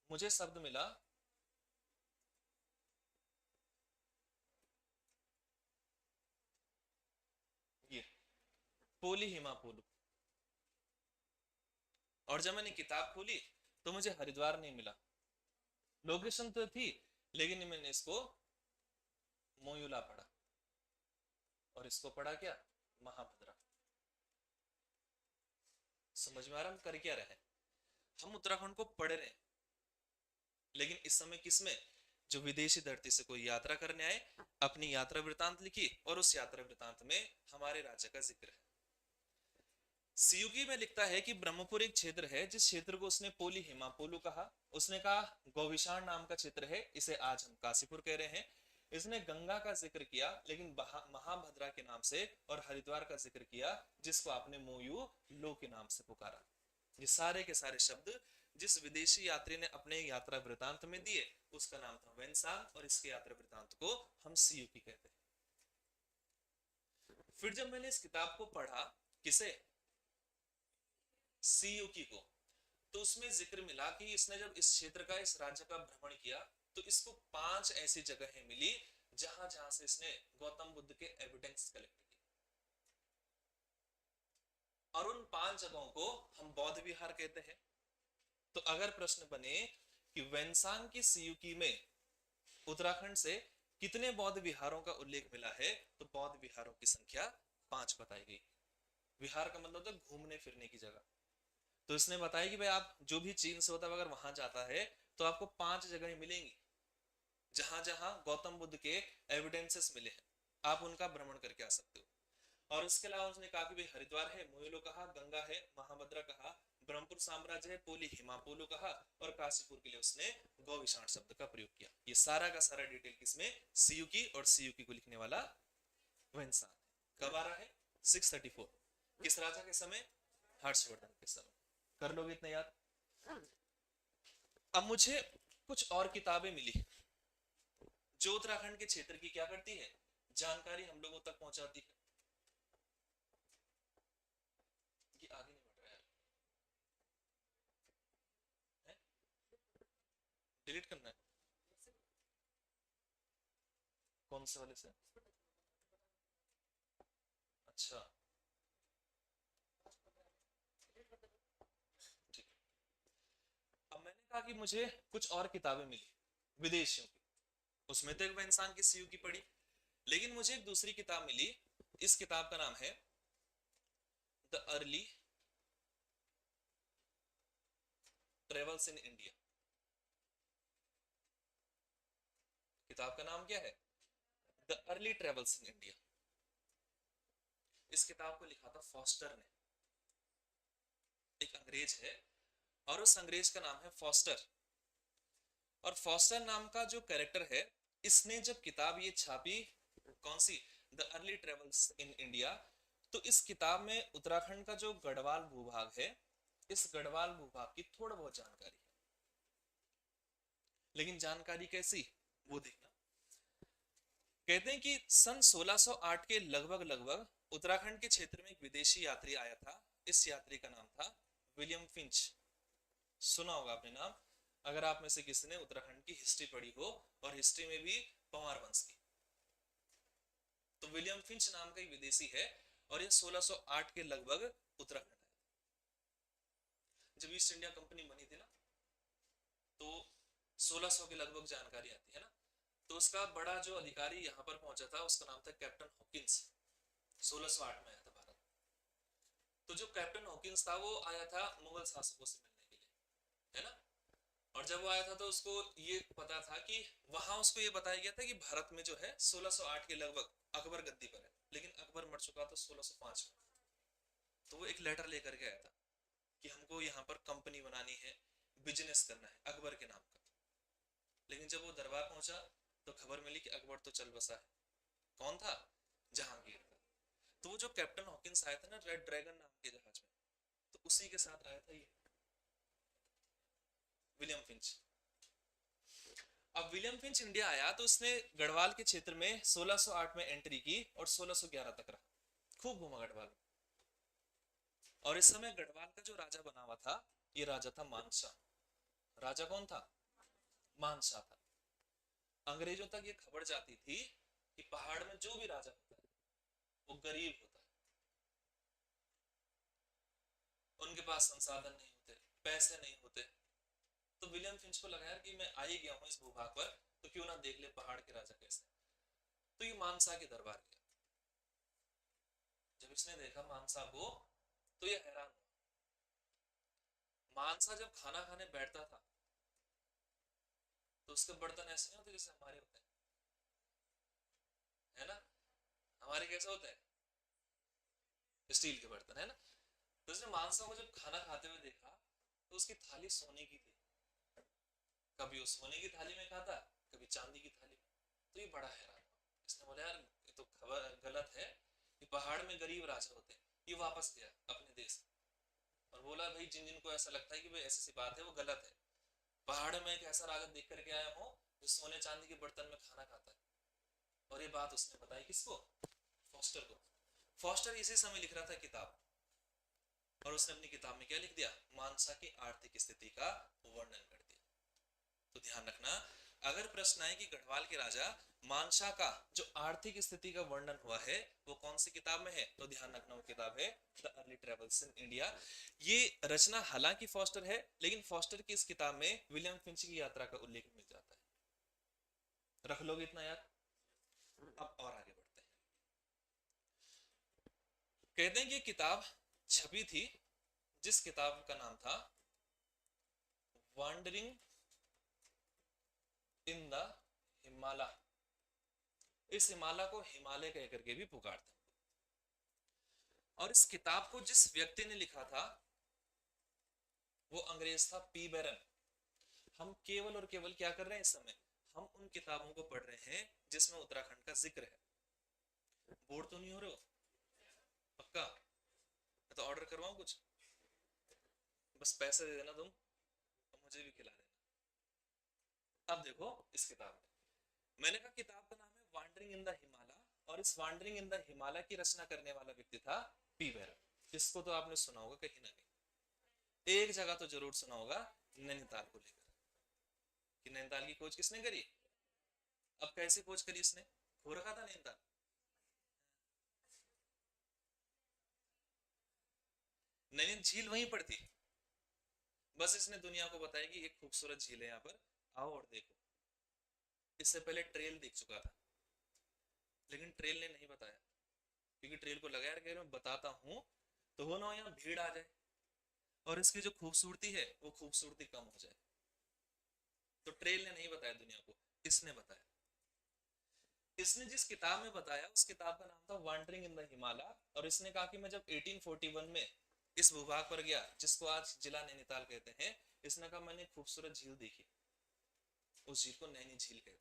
मुझे शब्द मिला ये पोली हिमापोलू। और जब मैंने किताब खोली तो मुझे हरिद्वार नहीं मिला, लोकेशन तो थी लेकिन मैंने इसको मोयूला पढ़ा और इसको पढ़ा क्या? महाभद्रा। समझ में आ रहा हम कर क्या रहे? हम उत्तराखंड को पढ़ रहे हैं, लेकिन इस समय किसमें? जो विदेशी धरती से कोई यात्रा करने आए, अपनी यात्रा वृतांत लिखी और उस यात्रा वृतांत में हमारे राज्य का जिक्र है। सीयूकी में लिखता है कि ब्रह्मपुर एक क्षेत्र है जिस क्षेत्र को उसने पोली हिमापोलू कहा। उसने कहा गोविशाण नाम का क्षेत्र है, इसे आज हम काशीपुर कह रहे हैं। इसने गंगा का जिक्र किया लेकिन महाभद्रा के नाम से, और हरिद्वार का जिक्र किया जिसको आपने मोयू लो के नाम से पुकारा। ये सारे के सारे शब्द जिस विदेशी यात्री ने अपने यात्रा वृतांत में दिए उसका नाम था वेंसांग, और इसके यात्रा वृतांत को हम सीयूकी कहते हैं। फिर जब मैंने इस किताब को पढ़ा, किसे? सीयूकी को, तो उसमें जिक्र मिला कि इसने जब इस क्षेत्र का, इस राज्य का भ्रमण किया तो इसको 5 ऐसी जगहें मिली जहां जहां से इसने गौतम बुद्ध के एविडेंस कलेक्ट किए। और उन 5 जगहों को हम बौद्ध विहार कहते हैं। तो अगर प्रश्न बने कि वेंसांग की सीयूकी में उत्तराखंड से कितने बौद्ध विहारों का उल्लेख मिला है, तो बौद्ध विहारों की संख्या 5 बताई गई। विहार का मतलब होता है घूमने फिरने की जगह। तो इसने बताया कि भाई आप जो भी चीन से होता है अगर वहां जाता है तो आपको 5 जगह मिलेंगी जहां जहां गौतम बुद्ध के एविडेंसेस मिले हैं, आप उनका भ्रमण करके आ सकते हो। और इसके अलावा उसने कहा कि भाई हरिद्वार है, मोइलो कहा, गंगा है, महाभद्रा कहा, ब्रह्मपुर साम्राज्य है, पोली हिमापोलो कहा, और काशीपुर के लिए उसने गौविशाण शब्द का प्रयोग किया। ये सारा का सारा डिटेल किसमें? सीयूकी, और सीयूकी को लिखने वाला वेंसांग। कब आ रहा है? 634। किस राजा के समय? हर्षवर्धन के समय। कर लोगे इतना याद? अब मुझे कुछ और किताबें मिली जो उत्तराखंड के क्षेत्र की क्या करती है? जानकारी हम लोगों तक पहुंचाती है। ये आगे नहीं बढ़ रहा है, डिलीट करना है? कौन से वाले से? अच्छा, कि मुझे कुछ और किताबें मिली विदेशियों की, उसमें तो एक मैं इंसान की सीयू की पढ़ी, लेकिन मुझे एक दूसरी किताब मिली। इस किताब का नाम है the early travels in India. किताब का नाम क्या है? The early travels in India. इस किताब को लिखा था फॉस्टर ने, एक अंग्रेज है, और उस अंग्रेज का नाम है फॉस्टर। और फॉस्टर नाम का जो कैरेक्टर है, इसने जब किताब ये छापी, कौन सी, the early travels in India, तो इस किताब में उत्तराखंड का जो गढ़वाल भूभाग है, इस गढ़वाल भूभाग की थोड़ा बहुत जानकारी है। लेकिन जानकारी कैसी, वो देखना। कहते हैं कि सन 1608 के लगभग लगभग उत्तराखंड के क्षेत्र में एक विदेशी यात्री आया था। इस यात्री का नाम था विलियम फिंच। सुना होगा आपने नाम, अगर आप में से किसी ने उत्तराखंड की हिस्ट्री पढ़ी हो, और हिस्ट्री में भी पंवार वंश की। तो विलियम फिंच नाम का एक विदेशी है, और यह 1608 के लगभग उत्तराखंड है। जब ईस्ट इंडिया कंपनी बनी थी ना, तो 1600 के लगभग जानकारी आती है ना, तो उसका बड़ा जो अधिकारी यहाँ पर पहुंचा था, उसका नाम था कैप्टन हॉकिंस। 1608 में आया था भारत। तो जो कैप्टन हॉकिंस था, वो आया था मुगल शासकों से मिलने के लिए, है ना। और जब वो आया था, तो उसको ये पता था कि वहां उसको ये बताया गया था कि भारत में जो है 1608 के लगभग अकबर गद्दी पर है, लेकिन अकबर मर चुका था 1605 में। तो वो एक लेटर लेकर के आया था कि हमको यहाँ पर कंपनी बनानी है, बिजनेस करना है अकबर के नाम का। लेकिन जब वो दरबार पहुंचा, तो खबर मिली कि अकबर तो चल बसा है। कौन था? जहांगीर था। तो वो जो कैप्टन हॉकिंस आया था ना, रेड ड्रैगन नाम के जहाज में, तो उसी के साथ आया था ये विलियम फिंच। अब विलियम फिंच इंडिया आया, तो उसने गढ़वाल के क्षेत्र में 1608 में एंट्री की और 1611 तक रहा, खूब घूमा गढ़वाल। और इस समय गढ़वाल का जो राजा बना हुआ था, ये राजा था मानसा। राजा कौन था? मानसा था। अंग्रेजों तक ये खबर जाती थी कि पहाड़ में जो भी राजा होता है, वो गरीब होता है, उनके पास संसाधन नहीं होते, पैसे नहीं होते। तो विलियम फिंच को लगा यार कि मैं आ ही गया हूं इस भूभाग पर, तो क्यों ना देख ले पहाड़ के राजा कैसे। तो ये मानसा के दरबार गया। जब इसने देखा मानसा को, तो ये हैरान हुआ। मानसा जब खाना खाने बैठता था, तो उसके बर्तन ऐसे नहीं होते जैसे हमारे होते हैं, है ना। हमारे कैसे होते हैं? स्टील के बर्तन, है ना। तो उसने मानसा को जब खाना खाते हुए देखा, तो उसकी थाली सोने की थी। कभी वो सोने की थाली में खाता, कभी चांदी की थाली में। तो ये बड़ा हैरान हुआ। इसने बोला यार ये तो खबर गलत है, कि पहाड़ में गरीब राजा होते हैं। ये वापस गया अपने देश, और बोला भाई जिन जिन को ऐसा लगता है कि भाई ऐसी सी बात है, वो गलत है। पहाड़ में एक ऐसा राजा देख करके आया हूँ जो सोने चांदी के बर्तन में खाना खाता है। और ये बात उसने बताई किसको? फॉस्टर को। फॉस्टर इसी समय लिख रहा था किताब, और उसने अपनी किताब में क्या लिख दिया? मानसा की आर्थिक स्थिति का वर्णन कर दिया। तो ध्यान रखना, अगर प्रश्न आए कि गढ़वाल के राजा मानसा का जो आर्थिक स्थिति का वर्णन हुआ है, वो कौन सी किताब में है, तो ध्यान रखना वो किताब है the early travels in India. ये रचना हालांकि फॉस्टर है, लेकिन फॉस्टर की इस किताब में विलियम फिंच की यात्रा का उल्लेख मिल जाता है। रख लोगे इतना यार। अब और आगे बढ़ते हैं। कहते हैं कि किताब छपी थी, जिस किताब का नाम था वॉन्डरिंग इन द हिमालय। इस हिमालय को हिमालय कह करके भी पुकारते हैं। और इस किताब को जिस व्यक्ति ने लिखा था, वो अंग्रेज था पी बैरन। हम केवल और केवल क्या कर रहे हैं इस समय? हम उन किताबों को पढ़ रहे हैं जिसमें उत्तराखंड का जिक्र है। बोर तो नहीं हो रहे हो? पक्का? मैं तो ऑर्डर करवाऊं कुछ? बस पैसे दे देना तुम, और मुझे भी खिला देना। अब देखो इस किताब में, मैंने कहा किताब का नाम है वांडरिंग इन द हिमालय, और इस वांडरिंग इन द हिमालय की रचना करने वाला व्यक्ति था पी बैरन। इसको तो आपने सुना होगा कहीं ना कहीं, एक जगह तो जरूर सुना होगा, नैनीताल को लेकर, कि नैनीताल की खोज किसने करी। अब कैसे खोज करी इसने? हो रखा था नैनीताल। नैनी झील वहीं पर थी, बस इसने दुनिया को बताया कि एक खूबसूरत झील है यहाँ पर, आओ और देखो। इससे पहले ट्रेल देख चुका था, लेकिन ट्रेल ने नहीं बताया, क्योंकि ट्रेल को लगा यार कि मैं बताता हूँ तो वो ना यहाँ भीड़ आ जाए और इसकी जो खूबसूरती है वो खूबसूरती कम हो जाए। तो ट्रेल ने नहीं बताया दुनिया को, इसने बताया। इसने जिस किताब में बताया उस किताब का नाम था वांडरिंग इन द हिमालय, और इसने कहा कि मैं जब 1841 में इस भूभाग पर गया जिसको आज जिला नैनीताल कहते हैं, इसने कहा मैंने खूबसूरत झील देखी, उस झील को नैनी झील कहते हैं।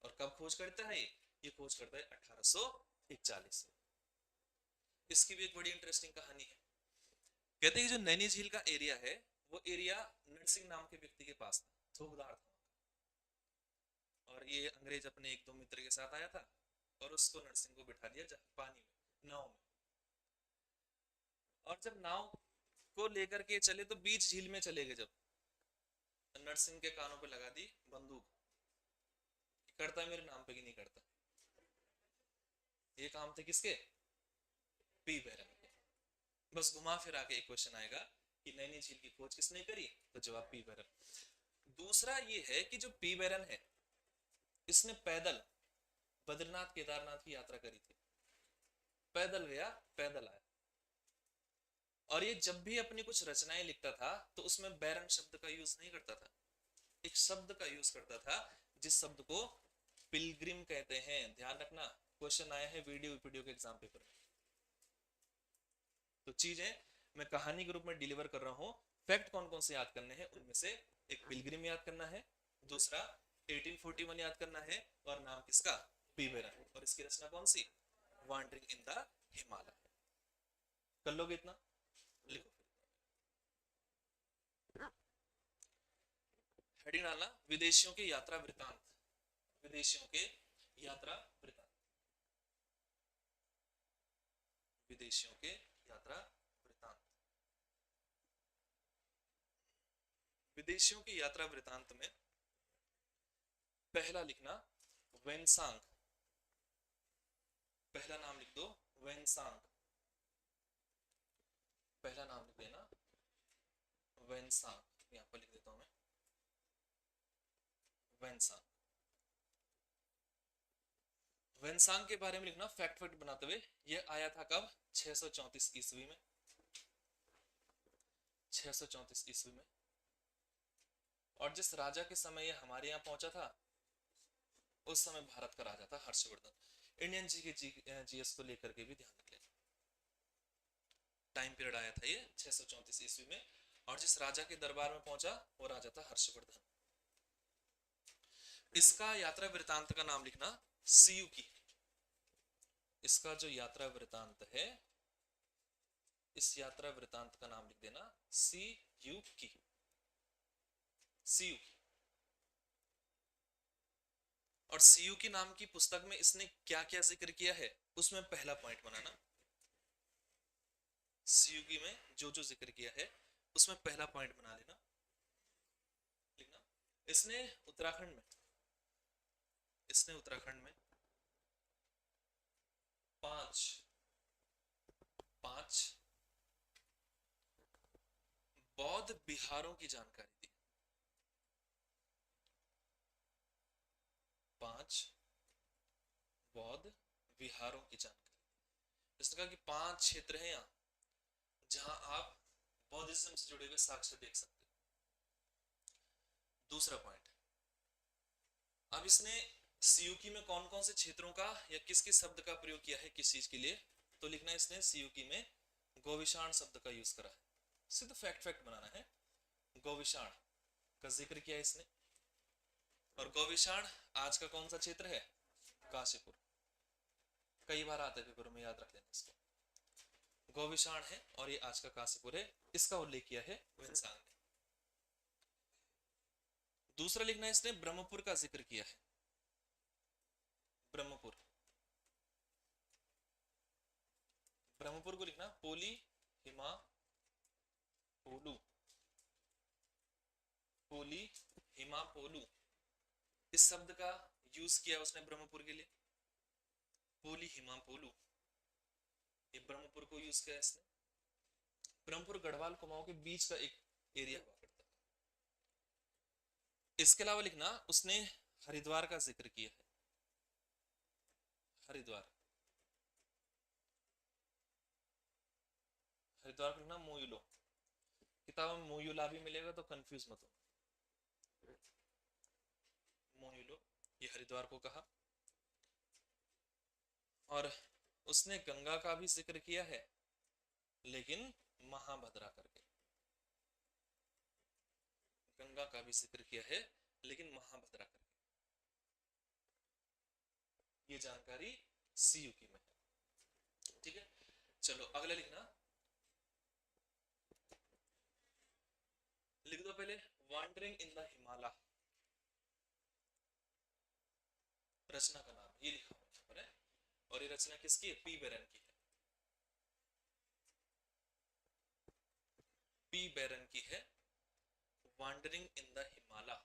और कब खोज करता है ये खोज करता है 1841 में। इसकी भी एक बड़ी इंटरेस्टिंग कहानी है। कहते हैं कि जो नैनी झील का एरिया है वो एरिया नरसिंह नाम के व्यक्ति के पास था, थोकदार था। और ये अंग्रेज अपने एक दो मित्र के साथ आया था और उसको नरसिंह को बिठा दिया पानी में, नाव में। और जब नाव को लेकर के चले तो बीच झील में चले गए, जब नरसिंह के कानों पे लगा दी बंदूक, करता है मेरे नाम पे कि नहीं करता। ये काम थे किसके? पी बैरन के। बस घुमा फिरा के एक क्वेश्चन आएगा कि नैनी झील की खोज किसने करी, तो जवाब पी बैरन। दूसरा ये है कि जो पी बैरन है इसने पैदल बद्रीनाथ केदारनाथ की यात्रा करी थी, पैदल गया पैदल आया। और ये जब भी अपनी कुछ रचनाएं लिखता था तो उसमें बैरन शब्द का यूज नहीं करता था, एक शब्द का यूज करता था जिस शब्द को पिलग्रिम कहते हैं। ध्यान रखना, क्वेश्चन आया है वीडियो के एग्जाम पेपर में। तो चीजें मैं कहानी के रूप में डिलीवर कर रहा हूँ। फैक्ट कौन कौन से याद करने हैं उनमें से एक पिलग्रिम याद करना है, दूसरा 1841 याद करना है, और नाम किसका? P Baron. और इसकी रचना कौन सी? Wandering in the Himalaya. कर लोगे इतना? लिखो। हेडिंग डालना विदेशियों के यात्रा वृतांत, विदेशियों के यात्रा वृतांत, विदेशियों के यात्रा वृतांत। विदेशियों की यात्रा वृतांत में पहला लिखना वेनसांग, पहला नाम लिख दो वेनसांग, पहला नाम लिख देना वेनसांग, यहां पर लिख देता हूं मैं वेनसांग। वेनसांग के बारे में लिखना फैक्ट फैक्ट बनाते हुए, यह आया था कब? 634 ईस्वी में, 634 ईस्वी में। और जिस राजा के समय यह हमारे यहाँ पहुंचा था उस समय भारत का राजा था हर्षवर्धन। इंडियन जी के जीएस को लेकर के भी ध्यान रख लेना, टाइम पीरियड आया था ये 634 ईस्वी में, और जिस राजा के दरबार में पहुंचा वो राजा था हर्षवर्धन। इसका यात्रा वृतांत का नाम लिखना सियुकी, इसका जो यात्रा वृतांत है इस यात्रा वृतांत का नाम लिख देना सियुकी, सियुकी। और सियुकी नाम की पुस्तक में इसने क्या क्या जिक्र किया है उसमें पहला पॉइंट बनाना, सियुकी में जो जो जिक्र किया है उसमें पहला पॉइंट बना लेना, लिखना। इसने उत्तराखंड में, इसने उत्तराखंड में पांच बौद्ध विहारों की जानकारी दी, 5 बौद्ध विहारों की जानकारी। इसने कहा कि 5 क्षेत्र हैं यहाँ जहां आप बौद्धिज्म से जुड़े हुए साक्ष्य देख सकते हो। दूसरा पॉइंट, अब इसने सियुकी में कौन कौन से क्षेत्रों का या किस किस शब्द का प्रयोग किया है किस चीज के लिए, तो लिखना इसने सियुकी में गोविशाण शब्द का यूज करा है। सिर्फ फैक्ट फैक्ट बनाना है, गोविशाण का जिक्र किया इसने। और गोविशाण आज का कौन सा क्षेत्र है? काशीपुर। कई बार आते पेपर में, याद रख लेना इसको। गोविशाण है और ये आज का काशीपुर है, इसका उल्लेख किया है वेनसांग ने। दूसरा लिखना इसने ब्रह्मपुर का जिक्र किया है, ब्रह्मपुर। ब्रह्मपुर को लिखना पोली हिमा पोलू, पोली हिमा पोलू, इस शब्द का यूज किया उसने ब्रह्मपुर के लिए, पोली हिमा पोलू, ये ब्रह्मपुर को यूज किया इसने। ब्रह्मपुर गढ़वाल कुमाऊं के बीच का एक एरिया हुआ करता है। इसके अलावा लिखना उसने हरिद्वार का जिक्र किया है। हरिद्वार, हरिद्वार का लिखना मोयुलो। किताब में मोयुला भी मिलेगा तो कंफ्यूज मत हो। मोयुलो, ये हरिद्वार को कहा। और उसने गंगा का भी जिक्र किया है, लेकिन महाभद्रा करके। गंगा का भी जिक्र किया है लेकिन महाभद्रा करके। ये जानकारी सीयू की में है, ठीक है। चलो अगला लिखना, लिख दो पहले वॉन्डरिंग इन द हिमालय। रचना का नाम ये लिखा हुआ पर है, और ये रचना किसकी है? पी बैरन की है। पी बैरन की है, wandering in the Himalaya.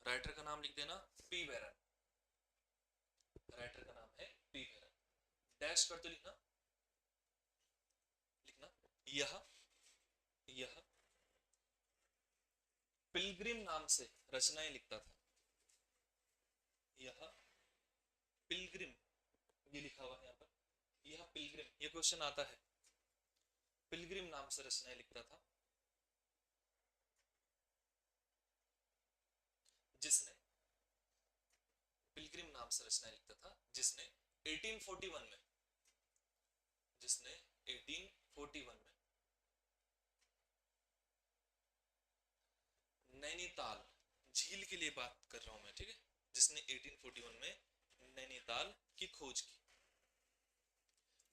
Writer का नाम लिख देना पी बैरन। राइटर का नाम है पी बैरन। डैश कर तो लिखना, लिखना यह यह पिलग्रिम नाम से रचनाएं लिखता था। यह पिलग्रिम, ये लिखा हुआ है यहाँ पर, यह पिलग्रिम, ये क्वेश्चन आता है। पिलग्रिम नाम से रचनाएं लिखता था, जिसने पिलग्रिम नाम से रचनाएं लिखता था, जिसने 1841 में, जिसने 1841 में नैनीताल झील के लिए बात कर रहा हूं मैं, ठीक है, जिसने 1841 में नैनीताल की खोज की।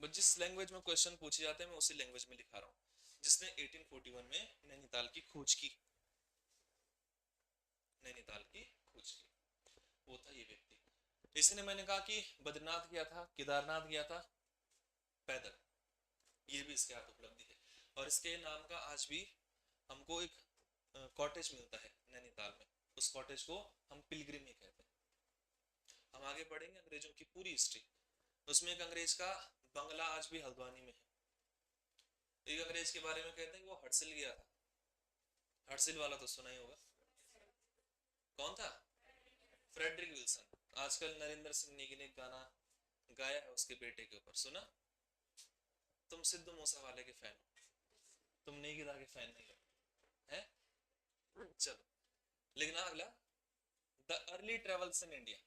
बस जिस लैंग्वेज में क्वेश्चन पूछे जाते हैं मैं उसी लैंग्वेज में लिखा रहा हूं। जिसने 1841 में नैनीताल की खोज की, नैनीताल की खोज की, वो था ये व्यक्ति। इसने, मैंने कहा कि बद्रीनाथ गया था, केदारनाथ गया था पैदल, ये भी इसके हाथ उपलब्धि है। और इसके नाम का आज भी हमको एक कॉटेज मिलता है नैनीताल में, उस कॉटेज को हम पिलग्रिम ही कहते हैं। हम आगे बढ़ेंगे अंग्रेजों की पूरी हिस्ट्री, उसमें एक अंग्रेज का बंगला आज भी हल्द्वानी में है। एक अंग्रेज के बारे में कहते हैं कि वो हडसिल गया था। हडसिल वाला तो सुना ही होगा, कौन था? Frederick Wilson. आजकल नरेंद्र सिंह नेगी ने गाना गाया है उसके बेटे के ऊपर, सुना? तुम सिद्धू मूसा वाले के फैन हो, तुम नेगी दा के फैन नहीं हो, है? चलो लिखना अगला, the early travels in India.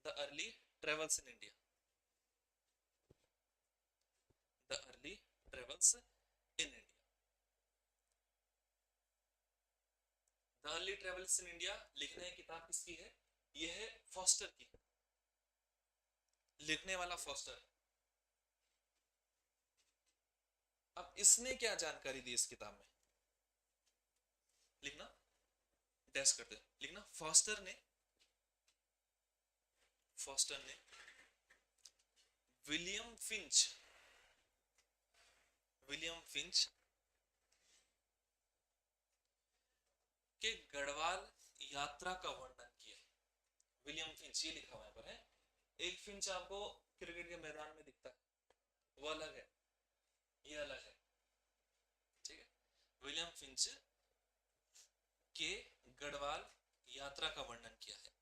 The early travels in India, the early travels in India. The early travels in India लिखना है, किताब किसकी है? यह है फॉस्टर की, लिखने वाला फॉस्टर। अब इसने क्या जानकारी दी इस किताब में, लिखना, डैश करते लिखना, फॉस्टर ने विलियम फिंच, विलियम फिंच के गढ़वाल यात्रा का वर्णन किया। विलियम फिंच, ये लिखा हुआ है पर है। एक फिंच आपको क्रिकेट के मैदान में दिखता है, वो अलग है, ये अलग है, ठीक है। विलियम फिंच के गढ़वाल यात्रा का वर्णन किया है,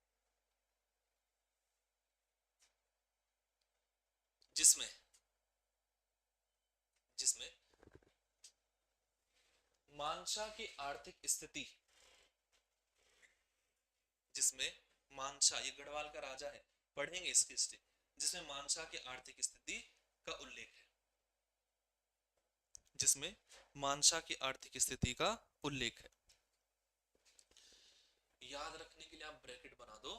जिसमें जिसमें मानसा की आर्थिक स्थिति, जिसमें मानसा, ये गढ़वाल का राजा है, पढ़ेंगे इसकी हिस्ट्री, जिसमें मानसा की आर्थिक स्थिति का उल्लेख है, जिसमें मानसा की आर्थिक स्थिति का उल्लेख है। याद रखने के लिए आप ब्रैकेट बना दो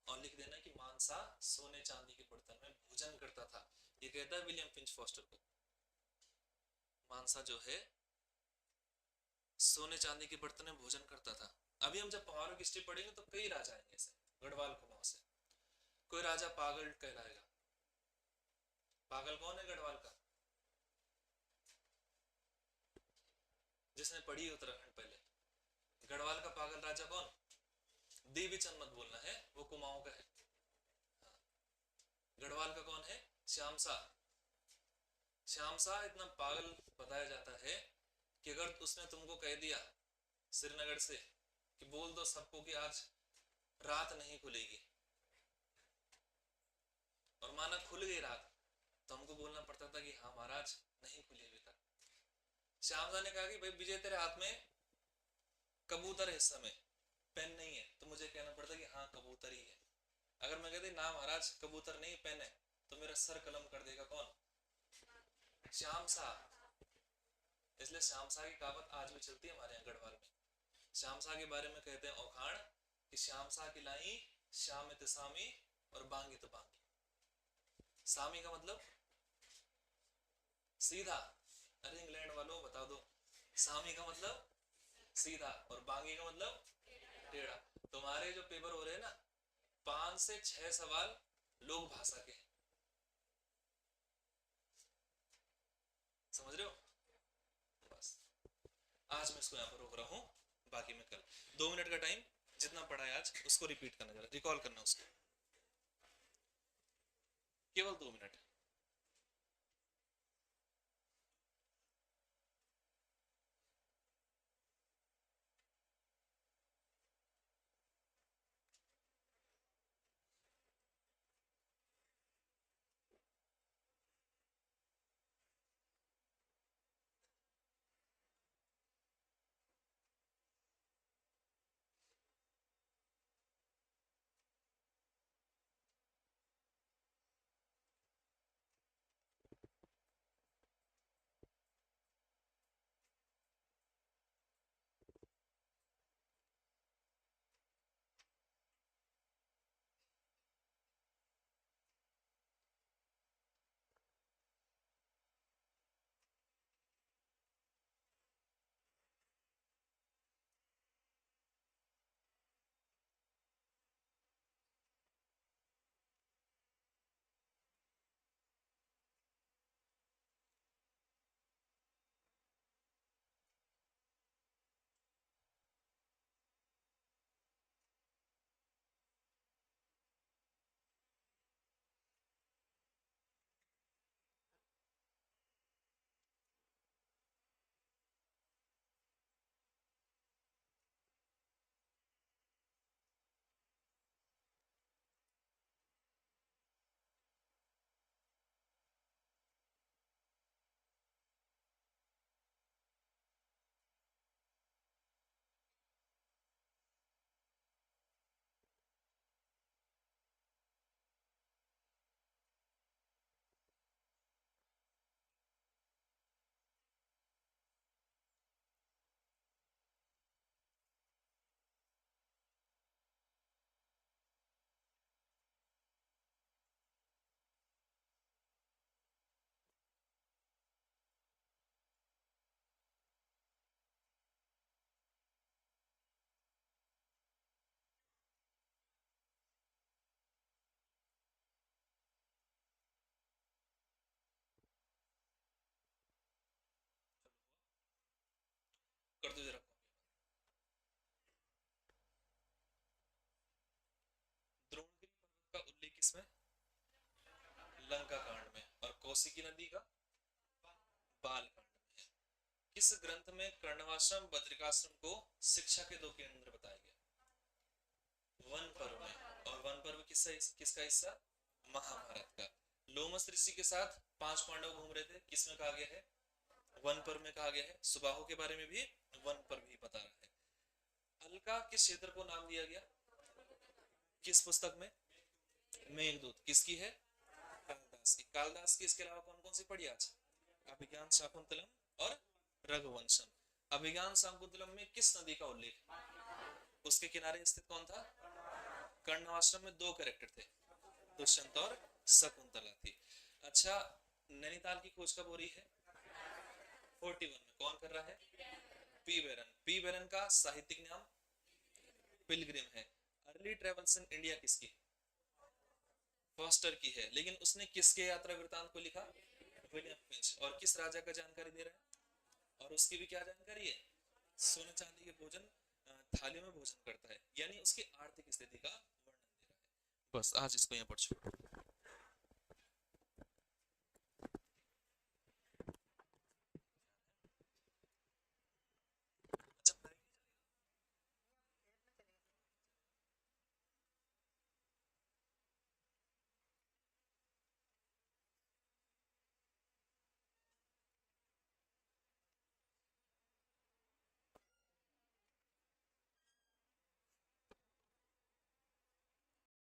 और लिख देना कि मानसा सोने चांदी के बर्तन में भोजन करता था। ये कहता है विलियम फिंच फॉस्टर को, मानसा जो है सोने चांदी के बर्तन में भोजन करता था। अभी हम जब पहाड़ों की हिस्ट्री पढ़ेंगे तो कई राजा आएंगे ऐसे गढ़वाल कुमाऊं से। कोई राजा पागल कहलाएगा, पागल कौन है गढ़वाल का? जिसने पढ़ी उत्तराखंड पहले, गढ़वाल का पागल राजा कौन? देवी चंद मत बोलना है, वो कुमाऊं का है। हाँ। गढ़वाल का कौन है? श्याम शाह। श्याम शाह इतना पागल बताया जाता है कि अगर उसने तुमको कह दिया श्रीनगर से कि बोल दो सबको कि आज रात नहीं खुलेगी, और माना खुल गई रात, तो हमको बोलना पड़ता था कि हाँ महाराज नहीं खुली अभी तक। श्याम शाह ने कहा कि भाई विजय तेरे हाथ में कबूतर है, इस समय पेन नहीं है, तो मुझे कहना पड़ता कि हाँ कबूतर ही है। अगर मैं कहती ना महाराज कबूतर नहीं पेन है, तो मेरा सर कलम कर देगा कौन? श्याम शाह। इसलिए श्याम शाह की कहावत आज भी चलती है हमारे यहाँ गढ़वाल में। श्याम शाह के बारे में कहते हैं औखाण कि श्याम शाह की लाई श्याम इत सामी और बांगी तो बांगी। सामी का मतलब सीधा। अरे इंग्लैंड वालों बता दो, सामी का मतलब सीधा और बांगी का मतलब टेढ़ा। तुम्हारे जो पेपर हो रहे हैं ना, 5 से 6 सवाल लोक भाषा के, समझ रहे हो? बस आज मैं इसको यहाँ पर रोक रहा हूँ, बाकी मैं कल 2 मिनट का टाइम जितना पढ़ा है आज उसको रिपीट करना, जरा रिकॉल करना उसको, केवल 2 मिनट। कर दो जरा। द्रोणगिरी पर्वत का उल्लेख किसमें? लंका कांड में। और कौशिकी नदी का बाल कांड में। किस ग्रंथ में कर्णवाश्रम बद्रिकाश्रम को शिक्षा के 2 केंद्र बताया गया? वन पर्व में। और वन पर्व किसका हिस्सा? महाभारत का। लोमस ऋषि के साथ 5 पांडव घूम रहे थे, किसमें कहा गया है? वन पर्व में कहा गया है। सुबाहु के बारे में भी वन पर्व ही बता रहा है। अलका किस क्षेत्र को नाम दिया गया? किस पुस्तक में? मेघदूत। किसकी है? कालिदास की। कालिदास की इसके अलावा कौन कौन सी पढ़ी आज? अभिज्ञान शाकुंतलम और रघुवंशम। अभिज्ञान शाकुंतलम में किस नदी का उल्लेख? उसके किनारे स्थित कौन था? कर्णवाश्रम में 2 कैरेक्टर थे, दुष्यंत और शकुंतला थी। अच्छा, नैनीताल की खोज कब हो रही है? 41 में। कौन कर रहा है? पी बेरन। पी बेरन का साहित्यिक नाम पिलग्रिम है। अर्ली ट्रेवल्स इन इंडिया किसकी? फॉस्टर की है। लेकिन उसने किसके यात्रा वृतांत को लिखा? William Finch. और किस राजा का जानकारी दे रहा है? और उसकी भी क्या जानकारी है? सोने चांदी के भोजन थालियों में भोजन करता है, यानी उसकी आर्थिक स्थिति का वर्णन दे रहा है। बस आज इसको यहाँ पर छोड़ो।